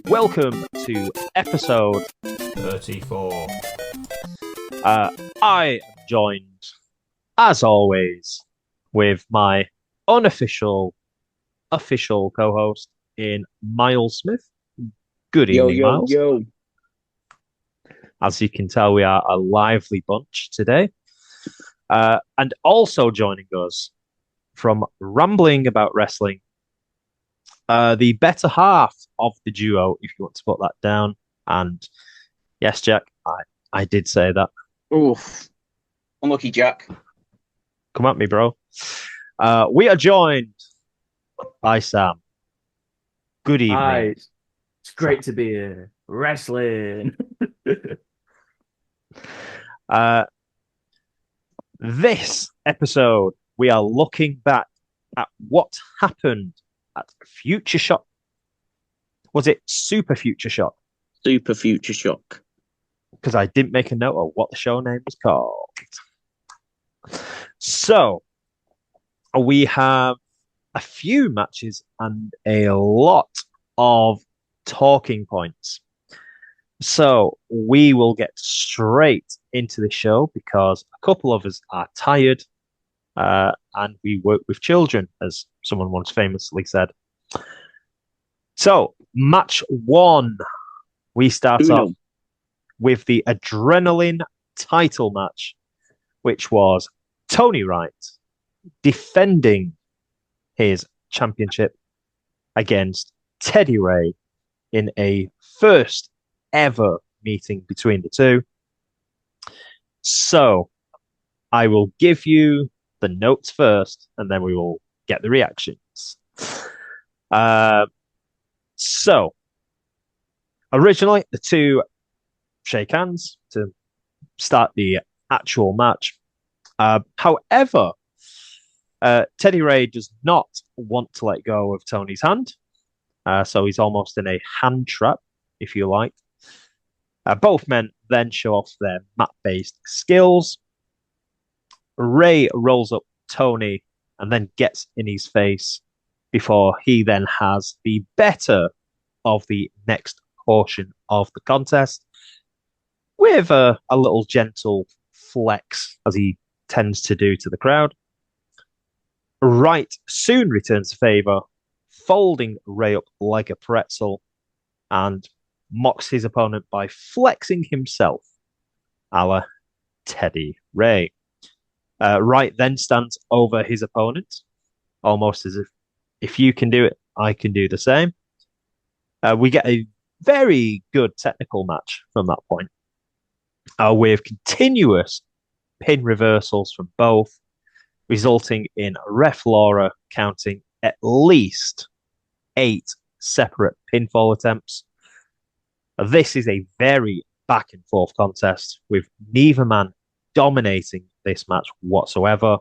Welcome to episode 34. I am joined, as always, with my unofficial, official co-host in Myles Smith. Good evening, Myles. Yo. As you can tell, we are a lively bunch today. And also joining us from Rambling About Wrestling, the better half of the duo, if you want to put that down. And yes, Jack, I did say that. Oof. Unlucky Jack. Come at me, bro. We are joined by Sam. Good evening. Hi. It's great to be here. Wrestling. This episode, we are looking back at what happened at Futureshock. Was it Super Futureshock? Super Futureshock. Because I didn't make a note of what the show name was called. So, we have a few matches and a lot of talking points. So, we will get straight into the show because a couple of us are tired and we work with children, as someone once famously said. So, match one, we start off with the Adrenaline title match, which was Tony Wright defending his championship against Teddy Ray in a first ever meeting between the two. So I will give you the notes first, and then we will get the reactions. So originally, the two shake hands to start the actual match. However, Teddy Ray does not want to let go of Tony's hand, so he's almost in a hand trap, if you like. Both men then show off their mat-based skills. Ray rolls up Tony and then gets in his face before he then has the better of the next portion of the contest with a little gentle flex, as he tends to do to the crowd. Wright soon returns the favor, folding Ray up like a pretzel, and mocks his opponent by flexing himself, a la Teddy Ray. Wright then stands over his opponent, almost as if you can do it, I can do the same. We get a very good technical match from that point, with continuous pin reversals from both, resulting in Ref Laura counting at least 8 separate pinfall attempts. This is a very back and forth contest, with neither man dominating this match whatsoever.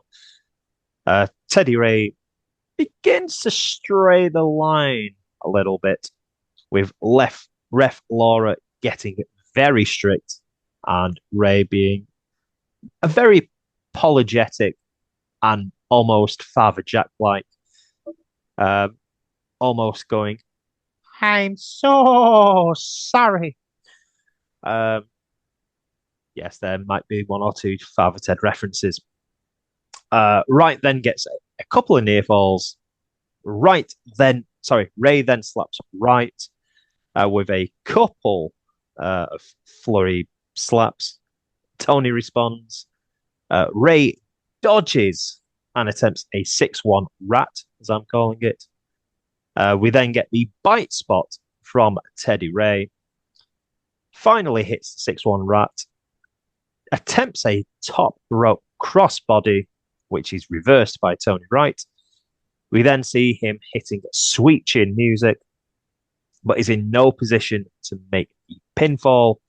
Teddy Ray begins to stray the line a little bit, with Ref Laura getting very strict and Ray being a very apologetic and almost Father Jack-like, almost going, "I'm so sorry." Yes, there might be one or two Father Ted references. Wright then gets a couple of near falls. Ray then slaps Wright with a couple of flurry slaps. Tony responds. Ray dodges and attempts a 6-1 rat, as I'm calling it. We then get the bite spot from Teddy Ray. Finally hits the 6-1 rat. Attempts a top rope crossbody, which is reversed by Tony Wright. We then see him hitting sweet chin music, but is in no position to make the pinfall.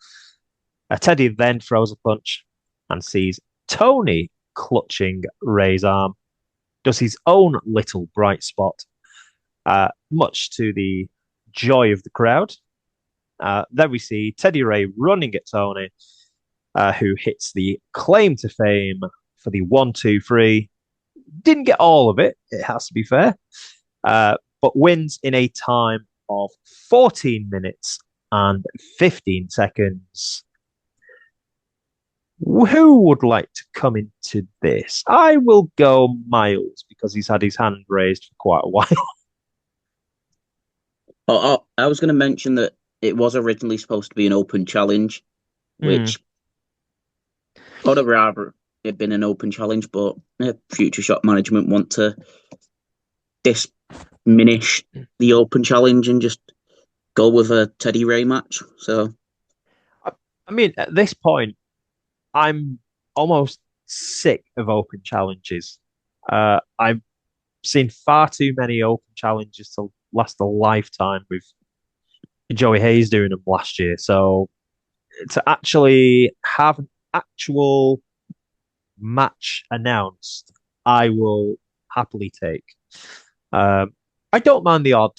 Teddy then throws a punch and sees Tony clutching Ray's arm, does his own little bright spot, much to the joy of the crowd. Then we see Teddy Ray running at Tony, who hits the claim to fame for the 1-2-3. Didn't get all of it, it has to be fair, but wins in a time of 14 minutes and 15 seconds. Who would like to come into this? I will go Myles because he's had his hand raised for quite a while. I was going to mention that it was originally supposed to be an open challenge, which I'd have rather it been an open challenge, but Futureshock management want to diminish the open challenge and just go with a Teddy Reay match. So, I mean, at this point, I'm almost sick of open challenges. I've seen far too many open challenges to last a lifetime with Joey Hayes doing them last year. So to actually have an actual match announced, I will happily take. I don't mind the odd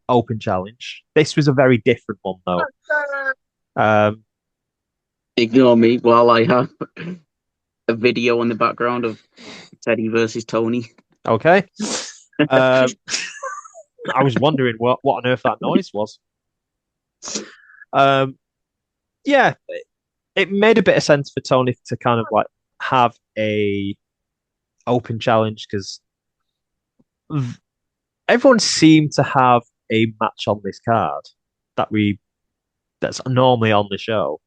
open challenge. This was a very different one, though. ignore me while I have a video in the background of Teddy versus Tony. Okay. I was wondering what on earth that noise was. Yeah, it made a bit of sense for Tony to kind of like have a open challenge because everyone seemed to have a match on this card that's normally on the show,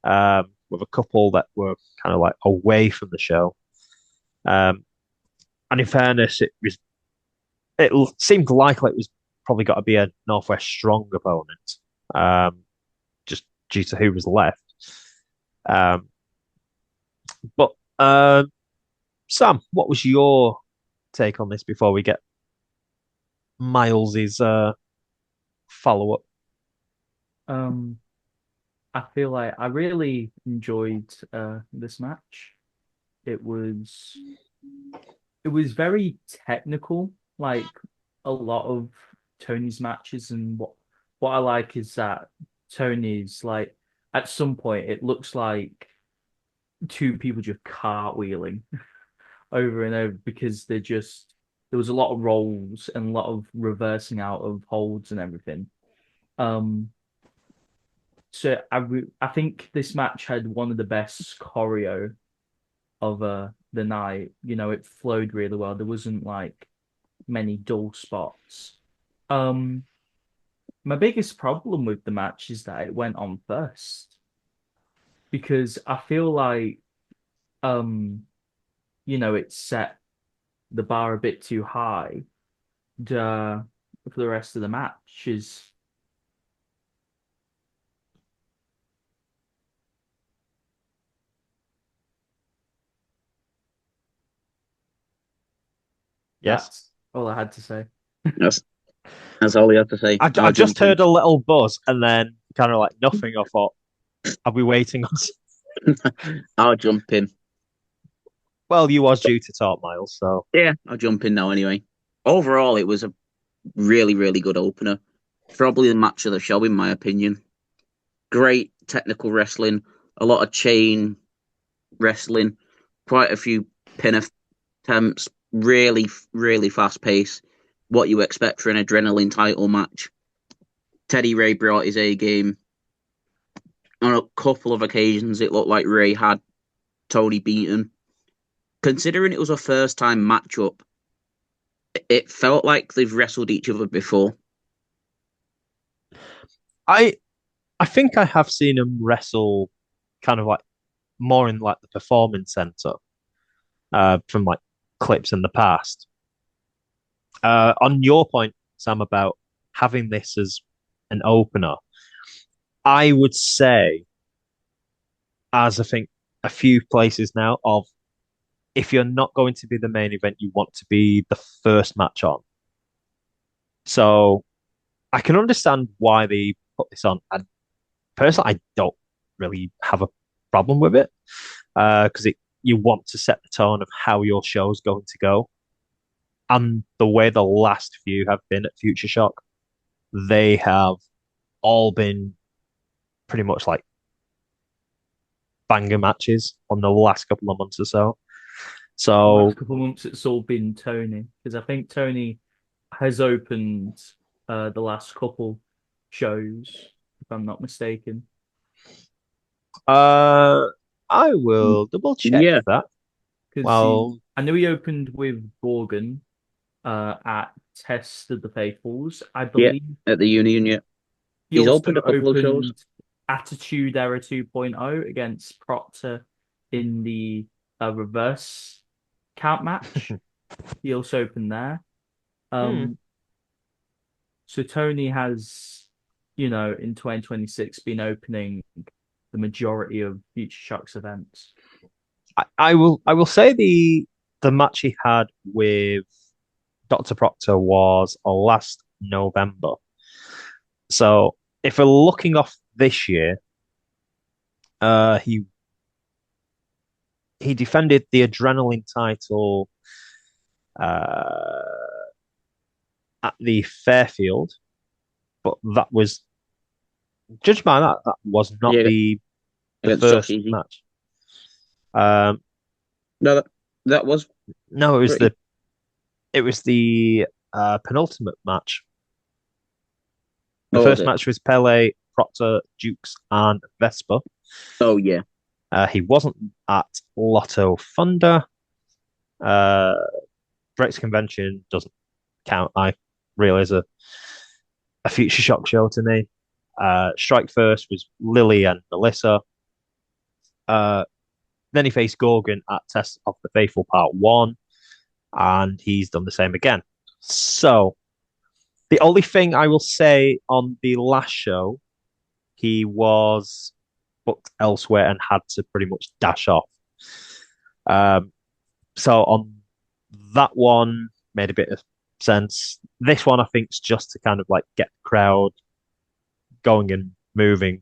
with a couple that were kind of like away from the show. And in fairness, it seemed likely it was probably got to be a Northwest Strong opponent, just due to who was left. But Sam, what was your take on this before we get Myles's follow up? I feel like I really enjoyed this match. It was very technical, like a lot of Tony's matches, and what I like is that Tony's like at some point it looks like two people just cartwheeling over and over because there was a lot of rolls and a lot of reversing out of holds and everything. So I think this match had one of the best choreo of the night. You know, it flowed really well. There wasn't like many dull spots. My biggest problem with the match is that it went on first because I feel like it set the bar a bit too high for the rest of the match. Yes. That's all I had to say. That's all he had to say. I just heard a little buzz and then kind of like nothing. I thought, are we waiting on? I'll jump in. Well, you was due to talk, Myles. So Yeah, I'll jump in now anyway. Overall, it was a really, really good opener. Probably the match of the show, in my opinion. Great technical wrestling, a lot of chain wrestling, quite a few pin attempts, really, really fast pace. What you expect for an adrenaline title match. Teddy Reay brought his A game. On a couple of occasions, it looked like Reay had Tony beaten. Considering it was a first time matchup, it felt like they've wrestled each other before. I think I have seen him wrestle kind of like more in like the performance center, from like clips in the past. On your point, Sam, about having this as an opener, I would say, as I think a few places now, of if you're not going to be the main event, you want to be the first match on. So I can understand why they put this on. And personally, I don't really have a problem with it, because you want to set the tone of how your show's going to go. And the way the last few have been at Futureshock, they have all been pretty much like banger matches on the last couple of months or so. So Last couple of months, it's all been Tony because I think Tony has opened the last couple shows, if I'm not mistaken. Uh, I will double check Yeah, that. Because Well, I know he opened with Gorgon at Test of the Faithfuls. I yeah, believe at the Union, yeah. he He's also opened a couple of shows. opened Attitude Era 2.0 against Proctor in the reverse count match. He also opened there. hmm, Um, so Tony has, in 2026 been opening the majority of Future Shock's events. I will say the match he had with Dr. Proctor was last November. So if we're looking off this year, he defended the Adrenaline title uh, at the Fairfield, but that was judged by that was not Yeah, the against Josh first Easy. match. Um, No, that was no, pretty. it was the penultimate match. The Oh, was first it? match was Pele, Proctor, Dukes, and Vesper. Oh, yeah. He wasn't at Lotto Thunder. Uh, Breaks Convention doesn't count. I realize a Future Shock show to me. Strike First was Lily and Melissa. Uh, then he faced Gorgon at Test of the Faithful Part 1, and he's done the same again. So, the only thing I will say on the last show, he was booked elsewhere and had to pretty much dash off. Um, so, on that one, made a bit of sense. This one, I think, is just to kind of like get the crowd going and moving.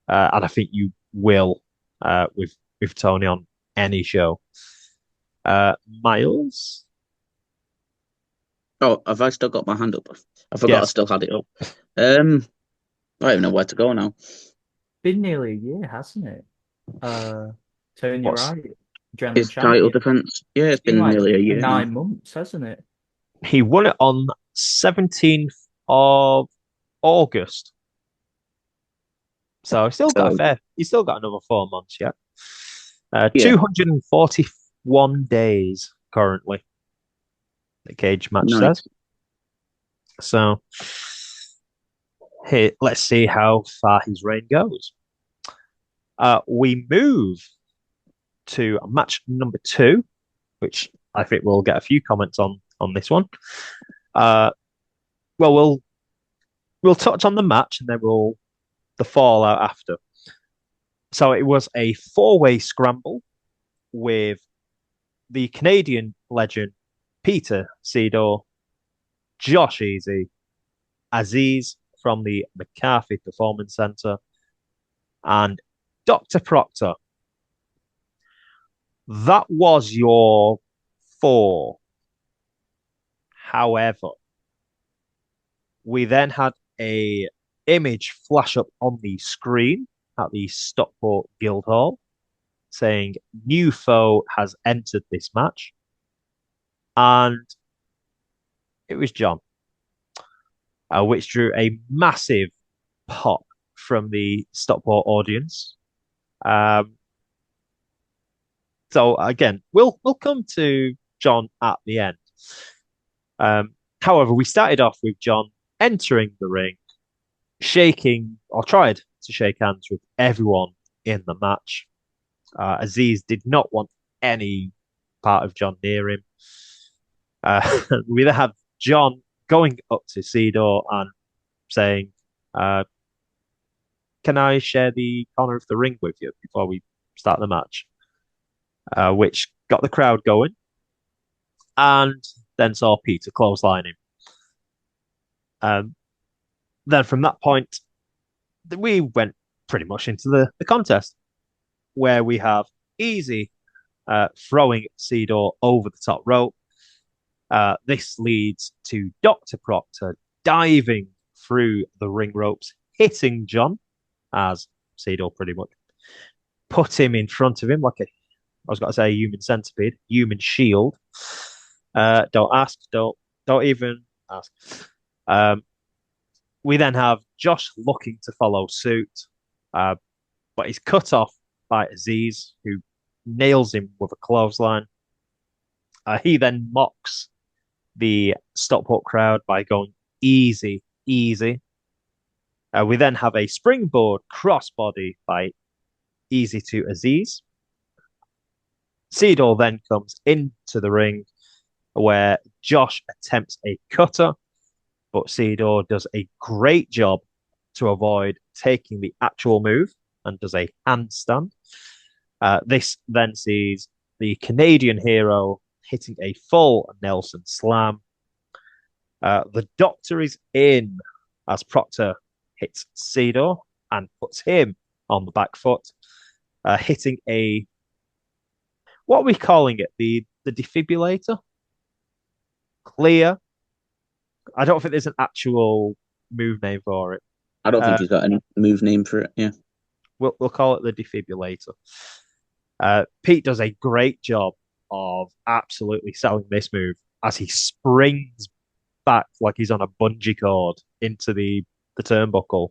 And I think you will with Tony on any show. Myles, Oh, have I still got my hand up? I forgot I yes, still had it up. Um, I don't even know where to go now. Been nearly a year, hasn't it? Tony what's Wright, Adrenaline His title champion. defense. Yeah, It's it's been been like nearly a year now. 9 months, hasn't it? he won it on 17th of August. So So he's still got another 4 months yet. yeah, 241 days currently, the cage match says. nice. So here, let's see how far his reign goes. We move to match number 2, which I think we'll get a few comments on this one. Uh, well, we'll touch on the match and then the fallout after. So it was a 4-way scramble with the Canadian legend Peter Cedar, Josh Easy, Aziz from the McCarthy Performance Centre, and Dr. Proctor. That was your 4. However, we then had a image flash up on the screen at the Stockport Guildhall saying new foe has entered this match, and it was John, which drew a massive pop from the Stockport audience. Um, so again, we'll come to John at the end. However, we started off with John entering the ring, shaking or tried to shake hands with everyone in the match. Aziz did not want any part of John near him. We then have John going up to Cedar and saying, "Can I share the corner of the ring with you before we start the match?" Which got the crowd going, and then saw Peter clothesline him. Then from that point, we went pretty much into the contest, where we have Easy throwing Cedar over the top rope. This leads to Dr. Proctor diving through the ring ropes, hitting John, as Cedar pretty much put him in front of him like I was going to say, a human centipede, human shield. Don't ask, don't even ask. Um, We then have Josh looking to follow suit, but he's cut off by Aziz, who nails him with a clothesline. He then mocks the Stockport crowd by going easy, easy. We then have a springboard crossbody by Easy to Aziz. Cedar then comes into the ring where Josh attempts a cutter, but Cedar does a great job to avoid taking the actual move and does a handstand. This then sees the Canadian hero hitting a full Nelson slam. The Doctor is in as Proctor hits Cedar and puts him on the back foot, hitting a, what are we calling it? The defibrillator? Clear. I don't think there's an actual move name for it. I don't think he's got any move name for it. Yeah, we'll call it the defibrillator. Pete does a great job of absolutely selling this move as he springs back like he's on a bungee cord into the turnbuckle.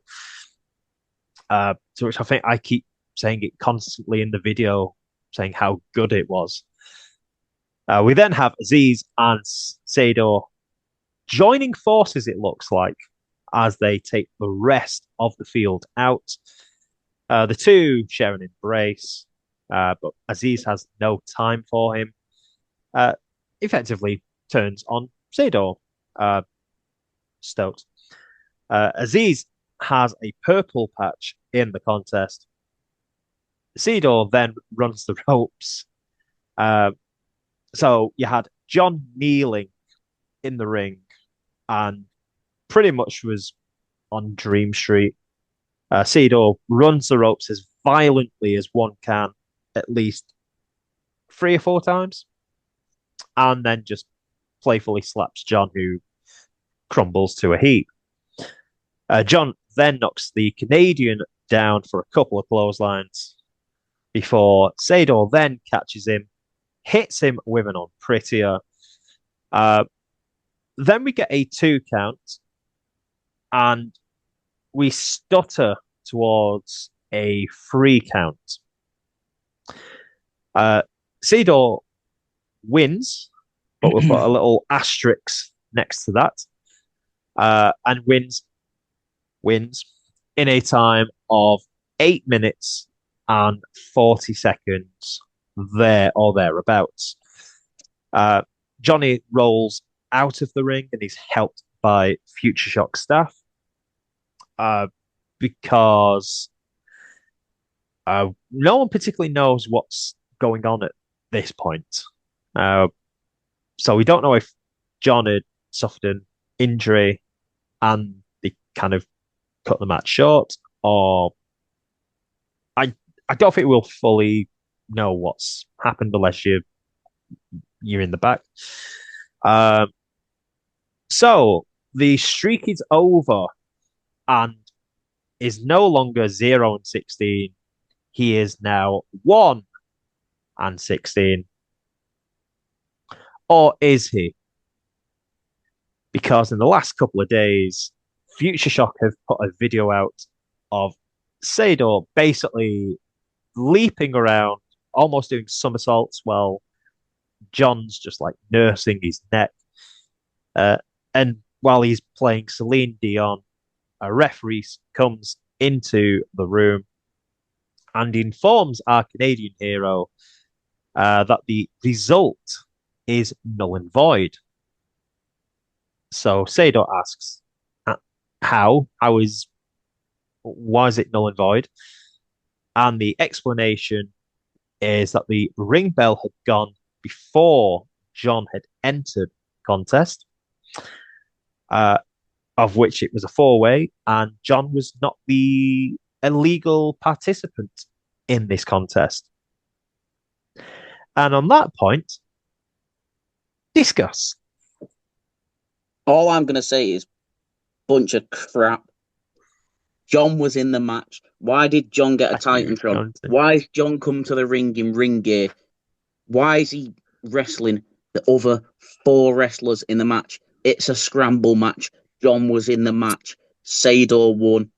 To which I think I keep saying it constantly in the video, saying how good it was. We then have Aziz and Sador joining forces, it looks like, as they take the rest of the field out. The two share an embrace, but Aziz has no time for him. Effectively turns on Sador, stoked. Aziz has a purple patch in the contest. Cedar then runs the ropes. So you had John kneeling in the ring and pretty much was on Dream Street. Cedar runs the ropes as violently as one can, at least 3 or 4 times, and then just playfully slaps John, who crumbles to a heap. John then knocks the Canadian down for a couple of clotheslines before Sador then catches him, hits him with an unprettier. Then we get a 2 count, and we stutter towards a 3 count. Sador wins, but we'll put a little asterisk next to that, and wins in a time of 8 minutes and 40 seconds, there or thereabouts. Johnny rolls out of the ring and he's helped by Futureshock staff because no one particularly knows what's going on at this point. So we don't know if John had suffered an injury and they kind of cut the match short, or I don't think we'll fully know what's happened unless you're in the back. So the streak is over and is no longer 0-16. He is now 1-16. Or is he? Because in the last couple of days, Futureshock have put a video out of Sador basically leaping around, almost doing somersaults while John's just like nursing his neck. And while he's playing Celine Dion, a referee comes into the room and informs our Canadian hero that the result is null and void. So Sador asks, why is it null and void? And the explanation is that the ring bell had gone before John had entered the contest, of which it was a 4-way, and John was not the illegal participant in this contest. And on that point, discuss. All I'm going to say is bunch of crap. John was in the match. Why did John get a Titantron? Why has John come to the ring in ring gear? Why is he wrestling the other 4 wrestlers in the match? It's a scramble match. John was in the match. Sador won.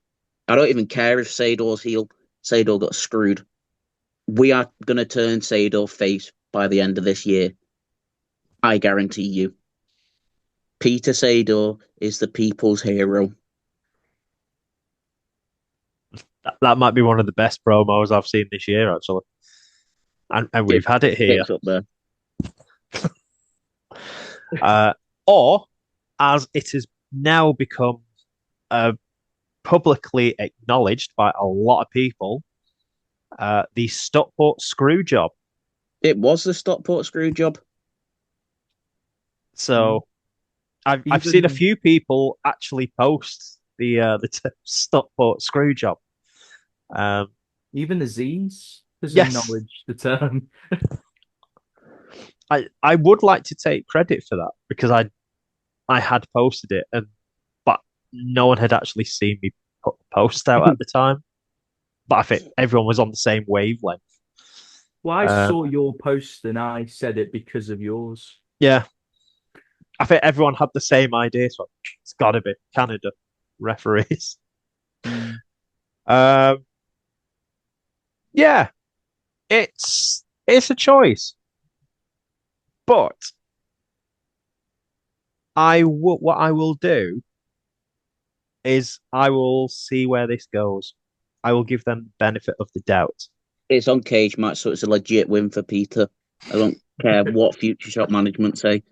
I don't even care if Sador's heel. Sador got screwed. We are going to turn Sador face by the end of this year. I guarantee you. Peter Sador is the people's hero. That might be one of the best promos I've seen this year, actually. And we've had it here. Up there. Or, as it has now become publicly acknowledged by a lot of people, the Stockport Screwjob. It was the Stockport Screwjob. So I've seen a few people actually post the Stockport Screwjob. Even Aziz has Yes. acknowledged the term. I would like to take credit for that because I had posted it, but no one had actually seen me put the post out at the time. But I think everyone was on the same wavelength. Well, I saw your post and I said it because of yours. Yeah. I think everyone had the same idea, so it's got to be Canada referees. Yeah, it's a choice, but what I will do is I will see where this goes. I will give them the benefit of the doubt. It's on cage match, so it's a legit win for Peter. I don't care what Futureshock management say.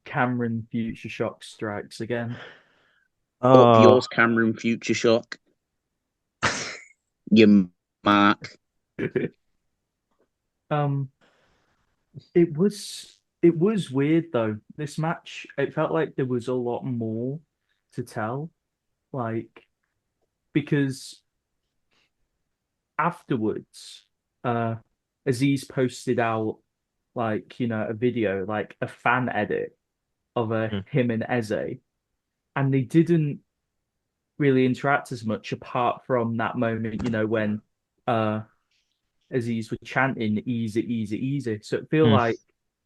Cameron Futureshock strikes again. Up yours, Cameron Futureshock. You mark. It was weird though. This match, it felt like there was a lot more to tell. Like, because afterwards, Aziz posted out like, a video, like a fan edit of him and Eze, and they didn't really interact as much apart from that moment, when Aziz were chanting easy, easy, easy. So it feel like,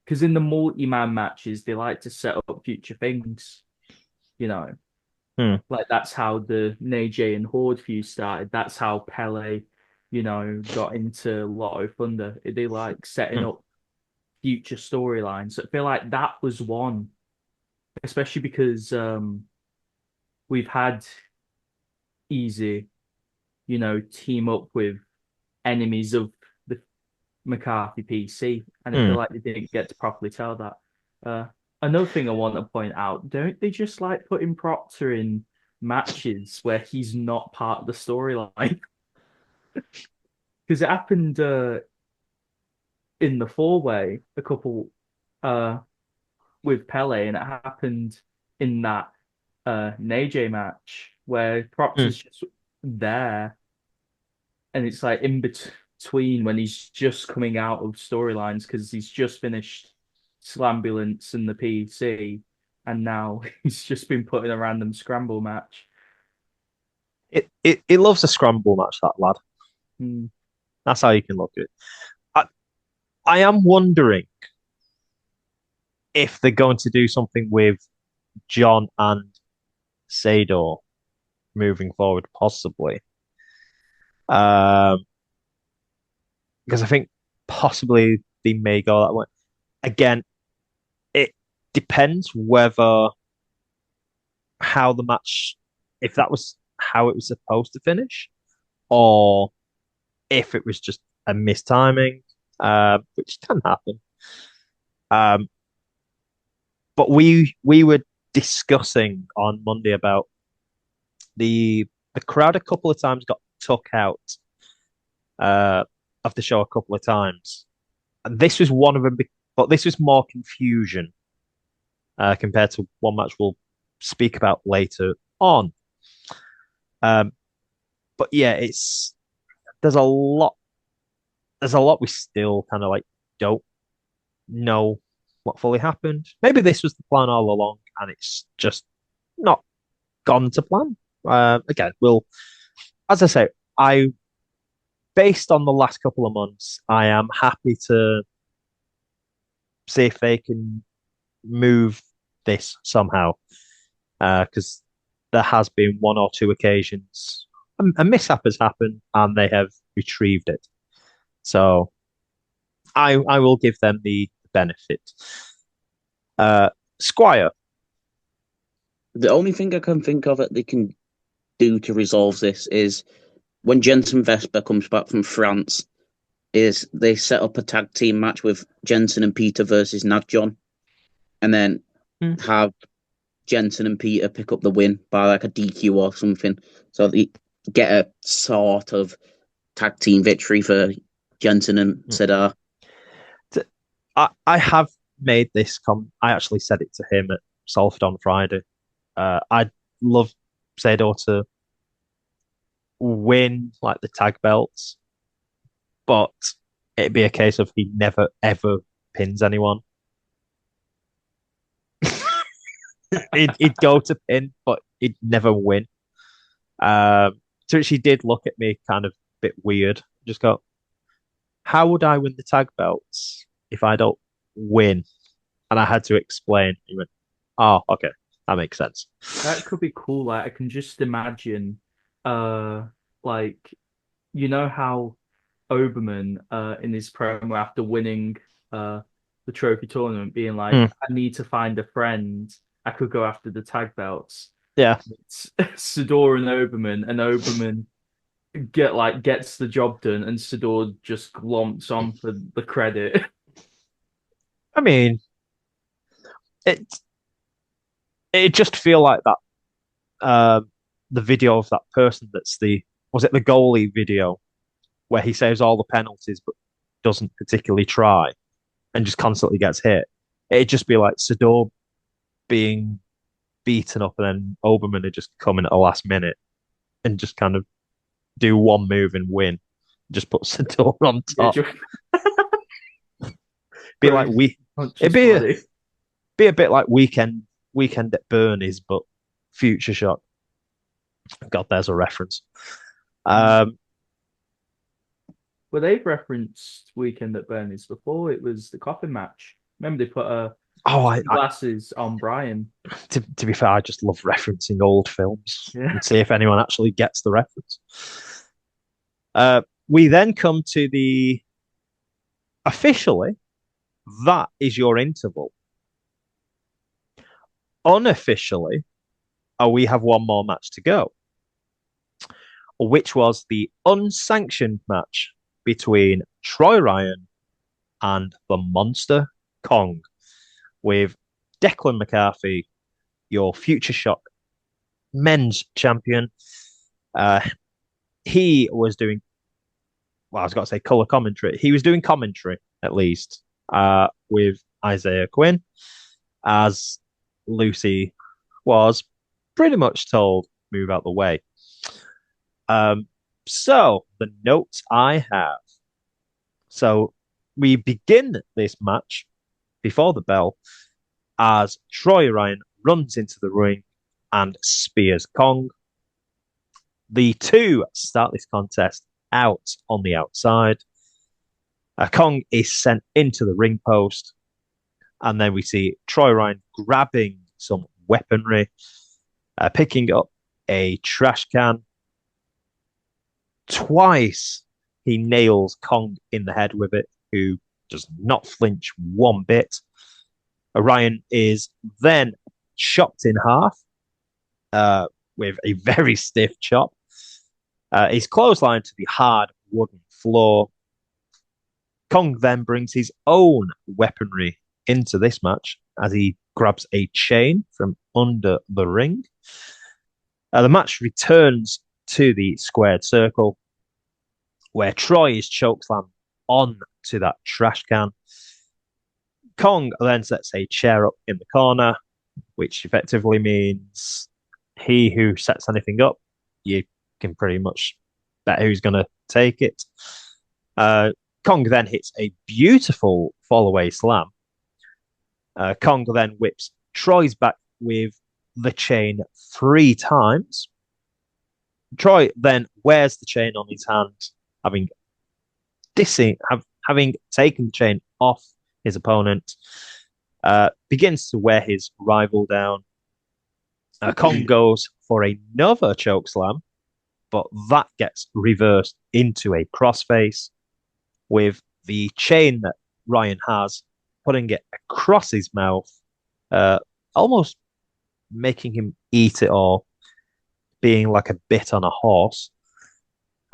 because in the multi-man matches, they like to set up future things, like that's how the Nadjei and Horde feud started. That's how Pele, got into Lotto Thunder. They like setting up future storylines. So I feel like that was one, especially because we've had Easy, team up with enemies of the McCarthy PC, and I feel like they didn't get to properly tell that. Another thing I want to point out, don't they just like putting Proctor in matches where he's not part of the storyline? Because it happened in the four-way a couple with Pele, and it happened in that Nadjei match where Proctor's just there, and it's like in between when he's just coming out of storylines because he's just finished Slambulance and the PC, and now he's just been put in a random Scramble match. It loves a Scramble match, that lad. That's how you can look at it. I am wondering if they're going to do something with John and Sador moving forward, possibly. Because I think possibly they may go that way. Again, it depends whether how the match, if that was how it was supposed to finish, or if it was just a mistiming, which can happen. But we were discussing on Monday about the crowd a couple of times got took out of the show a couple of times, and this was one of them. But this was more confusion compared to one match we'll speak about later on. But yeah, there's a lot we still kind of like don't know what fully happened. Maybe this was the plan all along, and it's just not gone to plan. Again, as I say, based on the last couple of months, I am happy to see if they can move this somehow. Because there has been one or two occasions a mishap has happened and they have retrieved it. So I will give them the benefit. Squire. The only thing I can think of that they can do to resolve this is when Jensen Vesper comes back from France, is they set up a tag team match with Jensen and Peter versus Nadjei, and then have Jensen and Peter pick up the win by like a DQ or something. So they get a sort of tag team victory for Jensen and Cedar. I have made this I actually said it to him at Salford on Friday. I'd love Cedar to win like the tag belts, but it'd be a case of he never ever pins anyone. He'd go to pin, but he'd never win. To which he did look at me kind of a bit weird. Just go, how would I win the tag belts if I don't win? And I had to explain. He went, oh, okay, that makes sense. That could be cool. Like I can just imagine, like you know how Oberman, in his promo after winning, the trophy tournament, being like, I need to find a friend. I could go after the tag belts. Yeah. It's Sidor and Oberman gets the job done, and Sidor just glomps on for the credit. I mean, it just feel like that. The video of that person was it the goalie video where he saves all the penalties but doesn't particularly try and just constantly gets hit. It'd just be like Sidor being beaten up and then Oberman would just come in at the last minute and just kind of do one move and win. Just put Sidor on top. Be like be a bit like weekend at Bernie's, but Futureshock. God, there's a reference. Well, they've referenced Weekend at Bernie's before. It was the coffin match. Remember they put glasses on Brian. To be fair, I just love referencing old films and see if anyone actually gets the reference. We then come to the officially, that is your interval. Unofficially, we have one more match to go, which was the unsanctioned match between Troy Ryan and the Monster Kong, with Declan McCarthy, your Futureshock men's champion. He was doing, well, I was going to say color commentary. He was doing commentary, at least, with Isaiah Quinn, as Lucy was pretty much told, move out the way. So, the notes I have. So, we begin this match before the bell as Troy Ryan runs into the ring and spears Kong. The two start this contest out on the outside. Kong is sent into the ring post, and then we see Troy Ryan grabbing some weaponry, picking up a trash can. Twice he nails Kong in the head with it, who does not flinch one bit. Ryan is then chopped in half with a very stiff chop. He's clotheslined to the hard wooden floor. Kong then brings his own weaponry into this match as he grabs a chain from under the ring. The match returns to the squared circle where Troy is chokeslammed onto that trash can. Kong then sets a chair up in the corner, which effectively means he who sets anything up, you can pretty much bet who's going to take it. Kong then hits a beautiful fall-away slam. Kong then whips Troy's back with the chain 3 times. Troy then wears the chain on his hand, having taken the chain off his opponent, begins to wear his rival down. Kong goes for another choke slam, but that gets reversed into a crossface with the chain that Ryan has, putting it across his mouth, uh, almost making him eat it or being like a bit on a horse.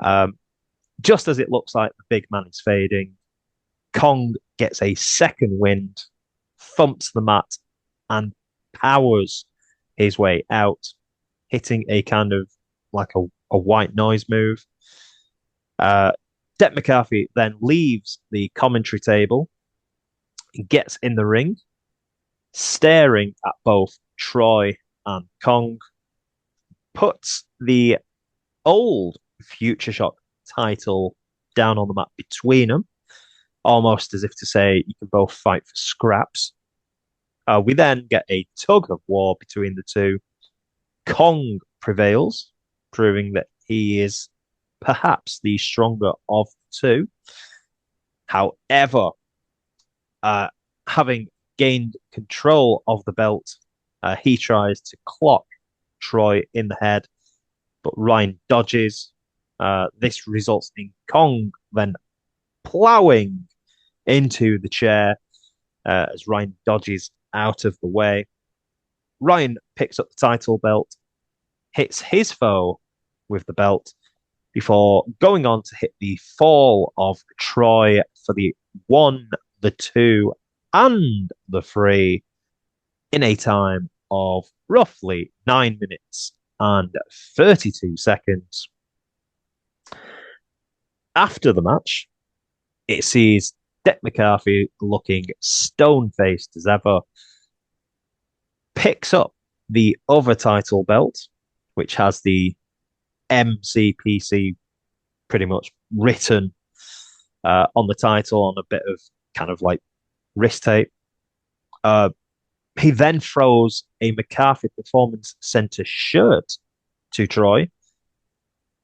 Um, just as it looks like the big man is fading, Kong gets a second wind, thumps the mat, and powers his way out, hitting a kind of like a white noise move. Uh, Deck McCarthy then leaves the commentary table, gets in the ring, staring at both Troy and Kong, puts the old Futureshock title down on the mat between them, almost as if to say you can both fight for scraps. We then get a tug of war between the two. Kong prevails, proving that he is perhaps the stronger of the two. However, having gained control of the belt, he tries to clock Troy in the head, but Ryan dodges. This results in Kong then plowing into the chair as Ryan dodges out of the way. Ryan picks up the title belt, hits his foe with the belt before going on to hit the fall of Troy for the 1, the 2, and the 3 in a time of roughly 9 minutes and 32 seconds. After the match, it sees Deck McCarthy looking stone-faced as ever, picks up the other title belt, which has the MCPC pretty much written on the title on a bit of kind of like wrist tape. He then throws a McCarthy Performance Center shirt to Troy,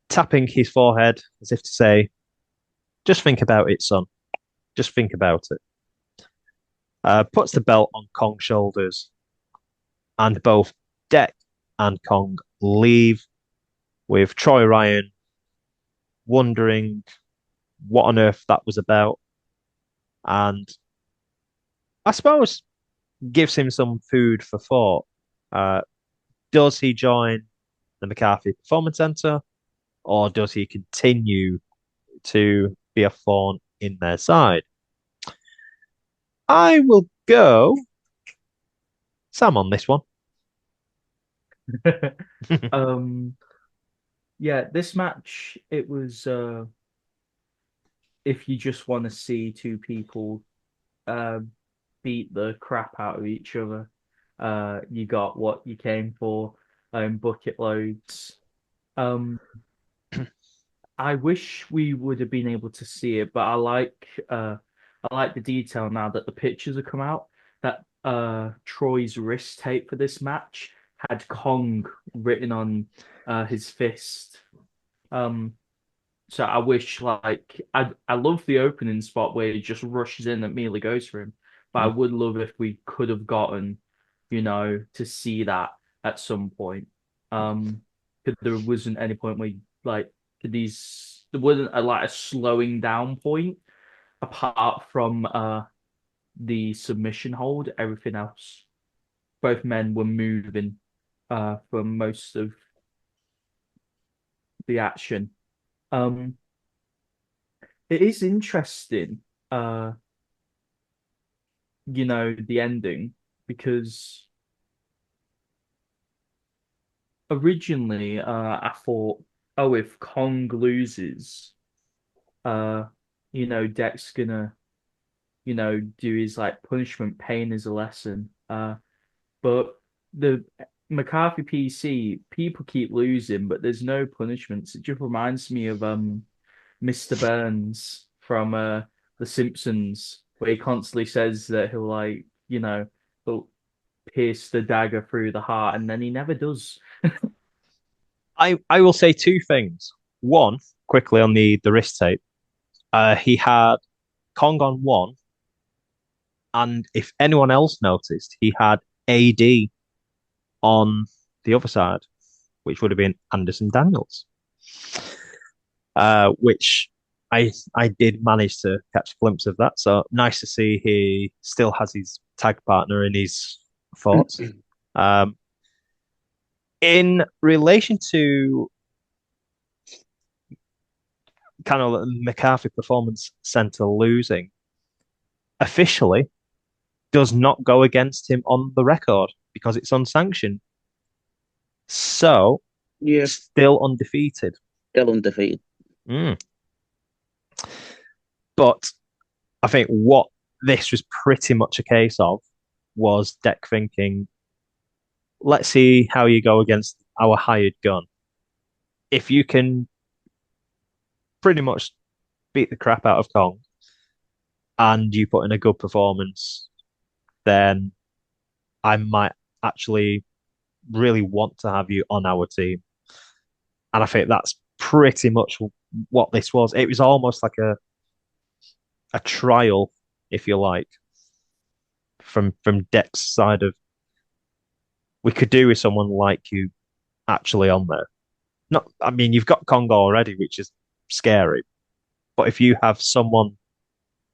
tapping his forehead as if to say, just think about it, son. Just think about it. Puts the belt on Kong's shoulders, and both Deck and Kong leave, with Troy Ryan wondering what on earth that was about. And I suppose gives him some food for thought. Does he join the McCarthy Performance Center, or does he continue to be a thorn in their side? I will go Sam on this one. Yeah, this match, it was if you just want to see two people beat the crap out of each other, you got what you came for, bucket loads. I wish we would have been able to see it, but I like the detail now that the pictures have come out that Troy's wrist tape for this match had Kong written on his fist. So I wish I love the opening spot where he just rushes in and immediately goes for him. But I would love if we could have gotten, to see that at some point. Because there wasn't any point where there wasn't a slowing down point apart from the submission hold. Everything else, both men were moving for most of the action. It is interesting, the ending, because originally I thought, oh, if Kong loses, Deck's gonna, do his punishment, pain as a lesson. But the McCarthy PC, people keep losing, but there's no punishments. It just reminds me of Mr. Burns from The Simpsons, where he constantly says that he'll pierce the dagger through the heart, and then he never does. I will say two things. One, quickly on the wrist tape, he had Kong on one, and if anyone else noticed, he had AD on the other side, which would have been Anderson Daniels, which I did manage to catch a glimpse of that. So nice to see he still has his tag partner in his thoughts. In relation to kind of McCarthy Performance Center losing, officially does not go against him on the record because it's unsanctioned. So, Yeah, still undefeated. still undefeated. But I think what this was pretty much a case of was Deck thinking, let's see how you go against our hired gun. If you can pretty much beat the crap out of Kong and you put in a good performance, then I might actually really want to have you on our team. And I think that's pretty much what this was. It was almost like a trial, if you like, from Deck's side of we could do with someone like you actually on there. Not, I mean, you've got Congo already, which is scary, but if you have someone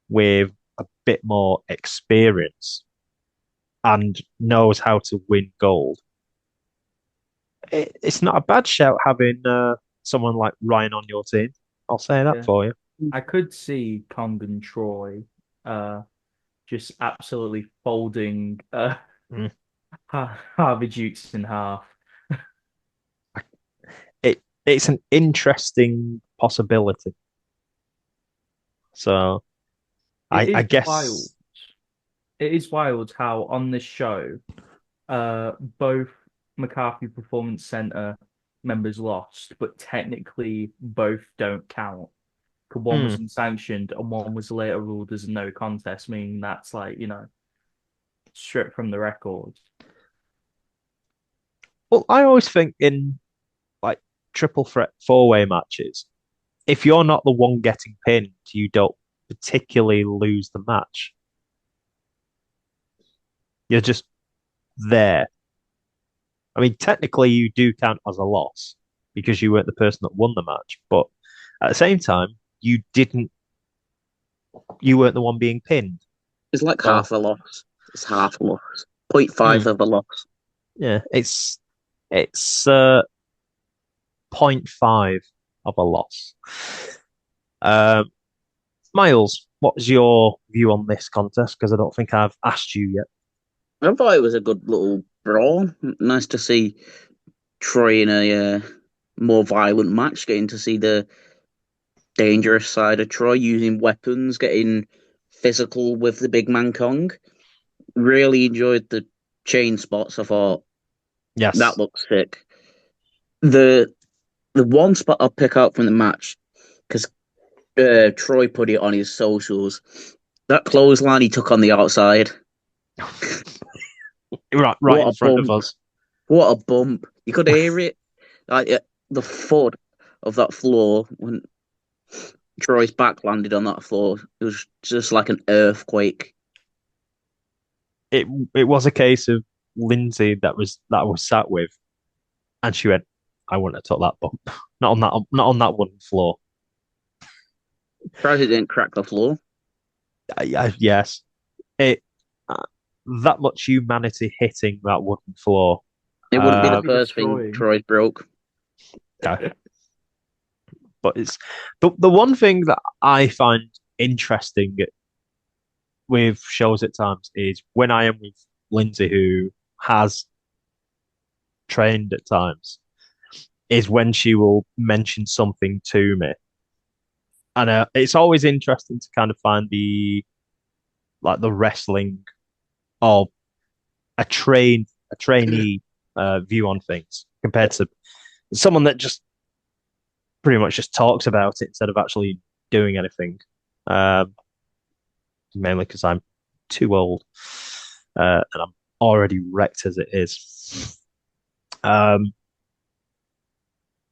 with a bit more experience and knows how to win gold, it's not a bad shout having someone like Ryan on your team. I'll say that for you. I could see Kong and Troy just absolutely folding Harvey Dukes in half. It's an interesting possibility. So I guess wild. It is wild how on this show, both McCarthy Performance Center members lost, but technically both don't count. One was unsanctioned and one was later ruled as a no contest, meaning that's like, stripped from the record. Well, I always think in like triple threat four-way matches, if you're not the one getting pinned, you don't particularly lose the match. You're just there. I mean, technically, you do count as a loss because you weren't the person that won the match, but at the same time, you weren't the one being pinned. It's like half a loss. It's half a loss. 0.5 of a loss. Yeah, it's 0.5 of a loss. Myles, what was your view on this contest? Because I don't think I've asked you yet. I thought it was a good little brawl. Nice to see Troy in a more violent match, getting to see the dangerous side of Troy using weapons, getting physical with the big man Kong. Really enjoyed the chain spots. I thought, yes, that looks sick. The one spot I'll pick up from the match, because Troy put it on his socials, that clothesline he took on the outside. right in front of us. What a bump. You could hear it. Like the thud of that floor when Troy's back landed on that floor. It was just like an earthquake. It was a case of Lindsay that I was sat with, and she went, "I wouldn't have took that bump. Not on that wooden floor." Surprised it didn't crack the floor. Yes, it that much humanity hitting that wooden floor. It wouldn't be the first thing Troy's broke. Okay. But it's the one thing that I find interesting with shows at times is when I am with Lindsay, who has trained at times, is when she will mention something to me. And it's always interesting to kind of find the wrestling of a trainee view on things compared to someone that just pretty much just talks about it instead of actually doing anything. Mainly because I'm too old and I'm already wrecked as it is.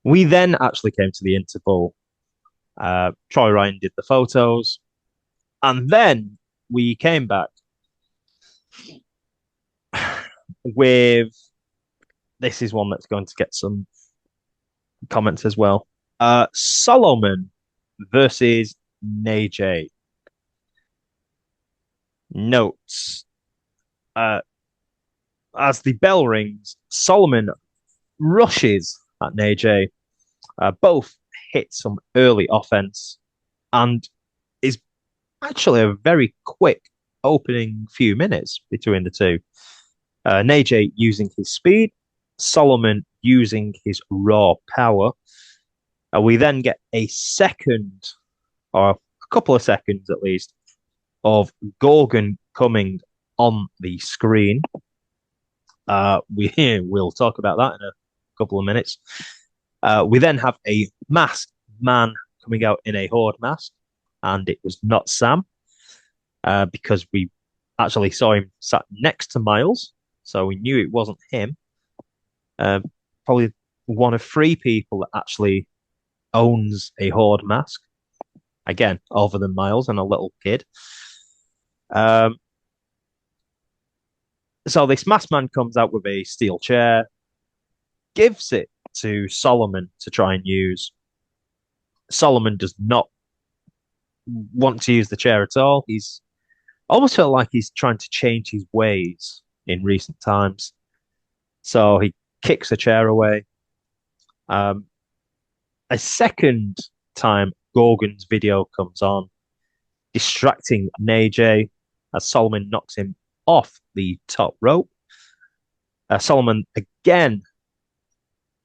We then actually came to the interval. Troy Ryan did the photos, and then we came back with this is one that's going to get some comments as well. Solomon versus Nadjei. Notes. Uh, as the bell rings, Solomon rushes at Nadjei. Both hit some early offense and is actually a very quick opening few minutes between the two. Nadjei using his speed, Solomon using his raw power. We then get a second, or a couple of seconds at least, of Gorgon coming on the screen. We'll talk about that in a couple of minutes. We then have a masked man coming out in a horde mask, and it was not Sam, because we actually saw him sat next to Myles, so we knew it wasn't him. Probably one of 3 people that actually owns a horde mask. Again, other than Myles and a little kid. So this masked man comes out with a steel chair, gives it to Solomon to try and use. Solomon does not want to use the chair at all. He's almost felt like he's trying to change his ways in recent times. So he kicks the chair away. A second time, Gorgon's video comes on, distracting Nadjei as Solomon knocks him off the top rope. Solomon again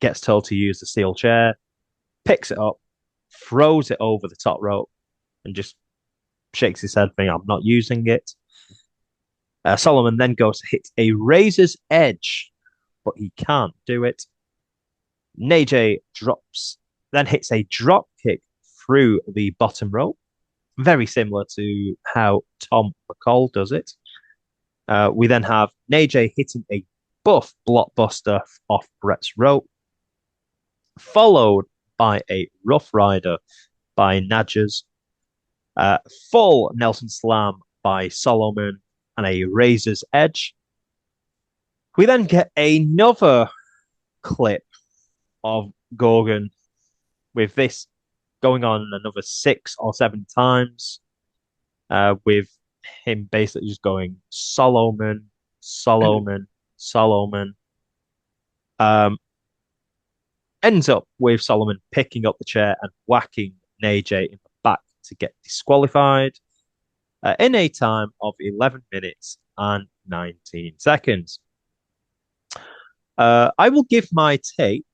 gets told to use the steel chair, picks it up, throws it over the top rope, and just shakes his head, saying, I'm not using it. Solomon then goes to hit a razor's edge, but he can't do it. Nadjei then hits a drop kick through the bottom rope, very similar to how Tom McCall does it. We then have Nadjei hitting a buff blockbuster off Brett's rope, followed by a Rough Rider by Nadjei, full Nelson Slam by Solomon, and a Razor's Edge. We then get another clip of Gorgon with this going on another 6 or 7 times, with him basically just going Solomon, Solomon, Solomon. Ends up with Solomon picking up the chair and whacking Nadjei in the back to get disqualified in a time of 11 minutes and 19 seconds. I will give my take.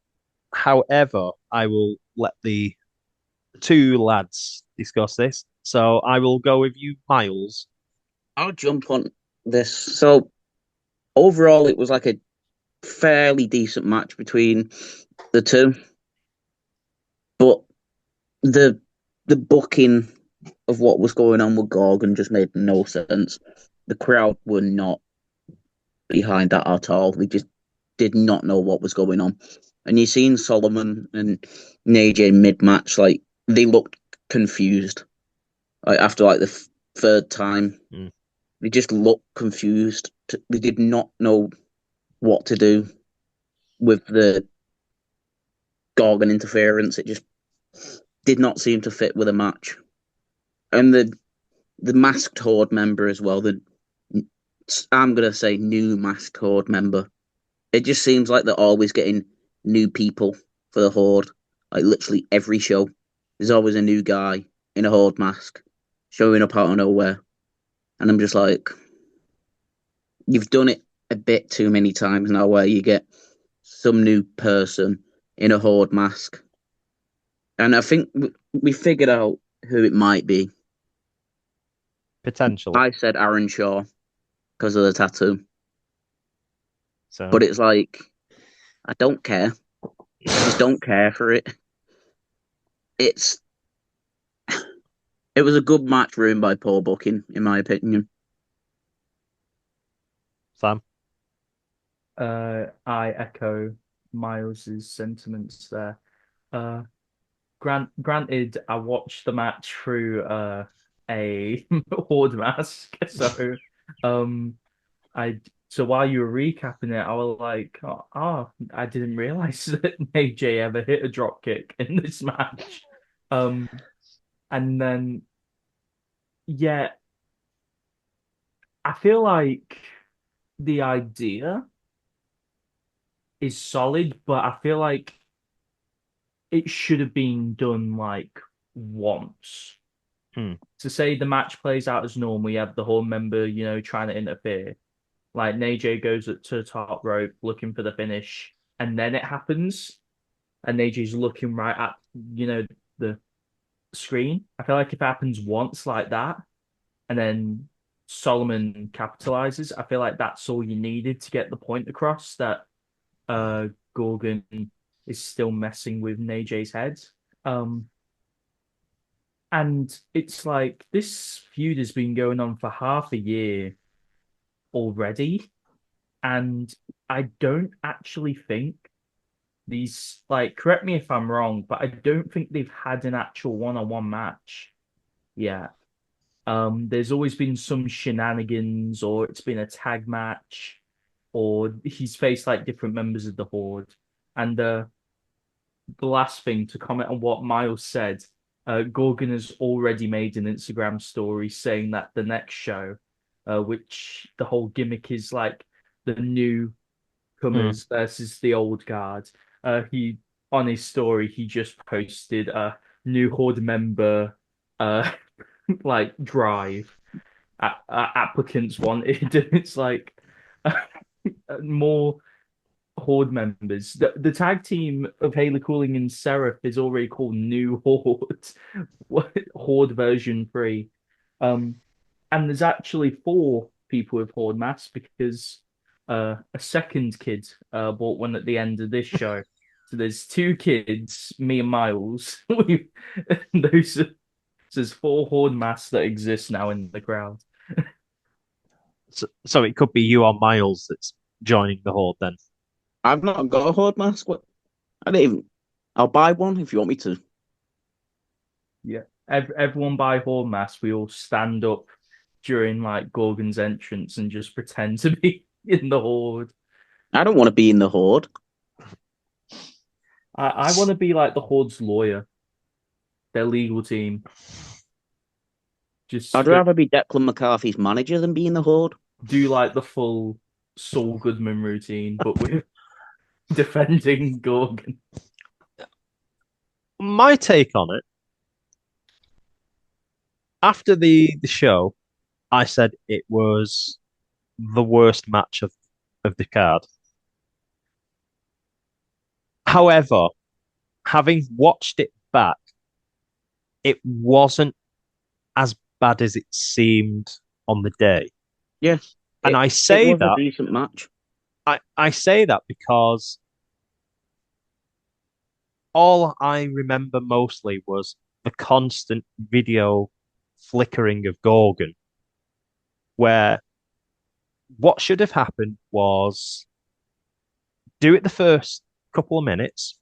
However, I will let the 2 lads discuss this. So I will go with you, Myles. I'll jump on this. So overall, it was like a fairly decent match between the two, but the booking of what was going on with Gorgon just made no sense. The crowd were not behind that at all. They just did not know what was going on. And you seen Solomon and Nadjei mid-match, like they looked confused. Like after like the third time, they just looked confused. They did not know what to do with the Gorgon interference. It just did not seem to fit with a match. And the masked horde member as well, I'm gonna say new masked horde member. It just seems like they're always getting new people for the horde. Like literally every show, there's always a new guy in a horde mask showing up out of nowhere. And I'm just like, you've done it a bit too many times now where you get some new person in a horde mask. And I think we figured out who it might be. Potentially. I said Aaron Shaw because of the tattoo. So, but it's like, I don't care. I just don't care for it. It was a good match ruined by poor booking, in my opinion. Sam? I echo Myles's sentiments there. Granted, I watched the match through a horde mask, so I So while you were recapping it, I was like, I didn't realize that Nadjei ever hit a drop kick in this match. Um, and then yeah, I feel like the idea is solid, but I feel like it should have been done like once. Hmm. To say the match plays out as normal, we have the whole member, trying to interfere. Like Nadjei goes to the top rope looking for the finish, and then it happens, and Nadjei's looking right at, the screen. I feel like if it happens once like that, and then Solomon capitalizes, I feel like that's all you needed to get the point across that Gorgon is still messing with Nadjei's head. Um, and it's like this feud has been going on for half a year already, and I don't actually think these, like, correct me if I'm wrong, but I don't think they've had an actual one-on-one match yet. There's always been some shenanigans, or it's been a tag match, or he's faced like different members of the Horde. And the last thing to comment on what Myles said, Gorgon has already made an Instagram story saying that the next show, which the whole gimmick is like the newcomers versus the old guard. He on his story he just posted a new Horde member like drive applicants wanted. It's like more Horde members. The tag team of Haley Cooling and Seraph is already called New Horde. Horde version 3. Um, and there's actually 4 people with Horde masks because a second kid bought one at the end of this show. So there's 2 kids, me and Myles. Those so there's 4 Horde masks that exist now in the crowd. So it could be you or Miles that's joining the Horde then. I've not got a Horde mask. I don't even. I'll buy one if you want me to. Yeah, everyone buy Horde masks. We all stand up during like Gorgon's entrance and just pretend to be in the Horde. I don't want to be in the Horde. I want to be like the Horde's lawyer, their legal team. Just I'd rather be Declan McCarthy's manager than be in the Horde. do like the full Saul Goodman routine, but with defending Gorgon. My take on it, after the show, I said it was the worst match of the card. However, having watched it back, it wasn't as bad as it seemed on the day. Yeah, And I it say was a that decent match. I say that because all I remember mostly was the constant video flickering of Gorgon, where what should have happened was do it the first couple of minutes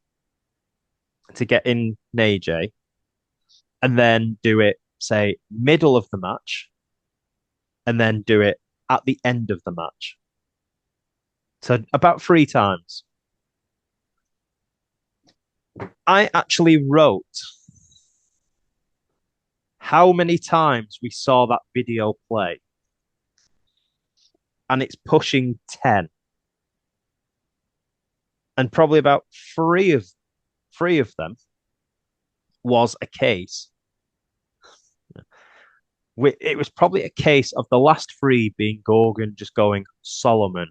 to get in Nadjei, and then do it, say, middle of the match, and then do it at the end of the match. So about 3 times. I actually wrote how many times we saw that video play, and it's pushing 10. And probably about three of them was a case. It was probably a case of the last 3 being Gorgon just going Solomon.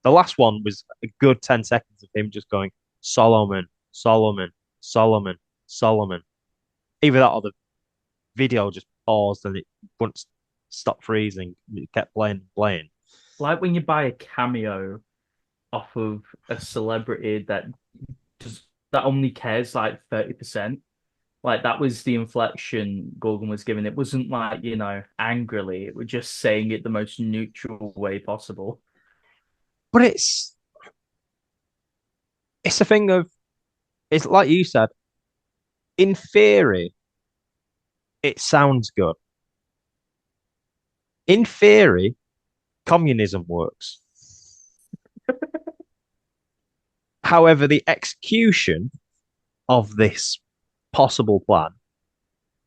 The last one was a good 10 seconds of him just going Solomon, Solomon, Solomon, Solomon. Either that or the video just paused and it wouldn't stop freezing. It kept playing and playing. Like when you buy a cameo off of a celebrity that only cares like 30%. Like that was the inflection Gorgon was giving. It wasn't like, angrily. It was just saying it the most neutral way possible. But it's a thing of, it's like you said, in theory, it sounds good. In theory, communism works. However, the execution of this possible plan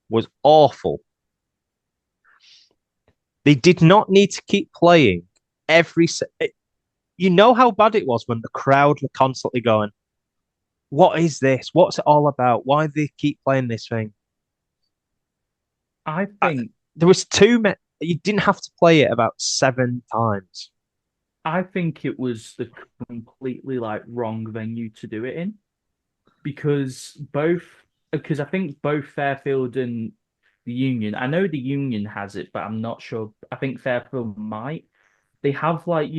was awful. They did not need to keep playing every. You know how bad it was when the crowd were constantly going, "What is this? What's it all about? Why do they keep playing this thing?" I think there was too many. You didn't have to play it about 7 times. I think it was the completely like wrong venue to do it in because I think both Fairfield and the Union. I know the Union has it, but I'm not sure. I think Fairfield might. They have like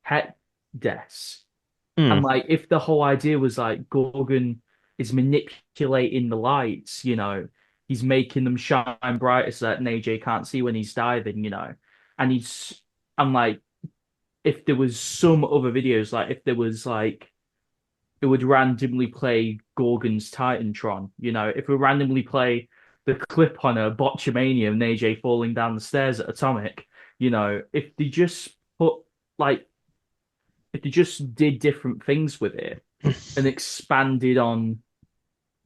pet desks, and like if the whole idea was like Gorgon is manipulating the lights, he's making them shine brighter so that Nadjei can't see when he's diving, and I'm like, if there was some other videos, like if there was like it would randomly play Gorgon's Titantron, if we randomly play the clip on a Botchamania of Nadjei falling down the stairs at Atomic, if they just put like if they just did different things with it and expanded on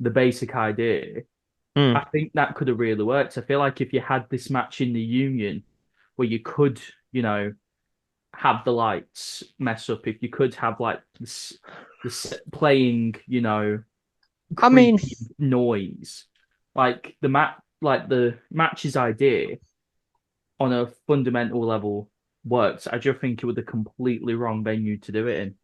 the basic idea, I think that could have really worked. I feel like if you had this match in the Union where you could, have the lights mess up, if you could have like this playing, I mean, noise, like the match's idea on a fundamental level works. I just think it was a completely wrong venue to do it in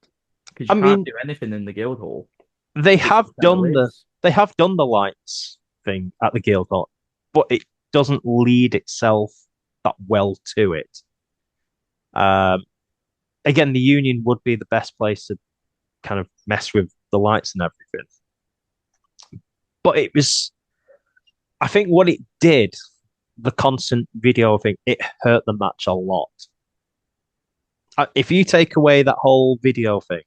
because you can't do anything in the Guildhall. They have done the lights thing at the Guildhall, but it doesn't lead itself that well to it. Again, the Union would be the best place to kind of mess with the lights and everything. But it was, I think what it did, the constant video thing, it hurt the match a lot. If you take away that whole video thing,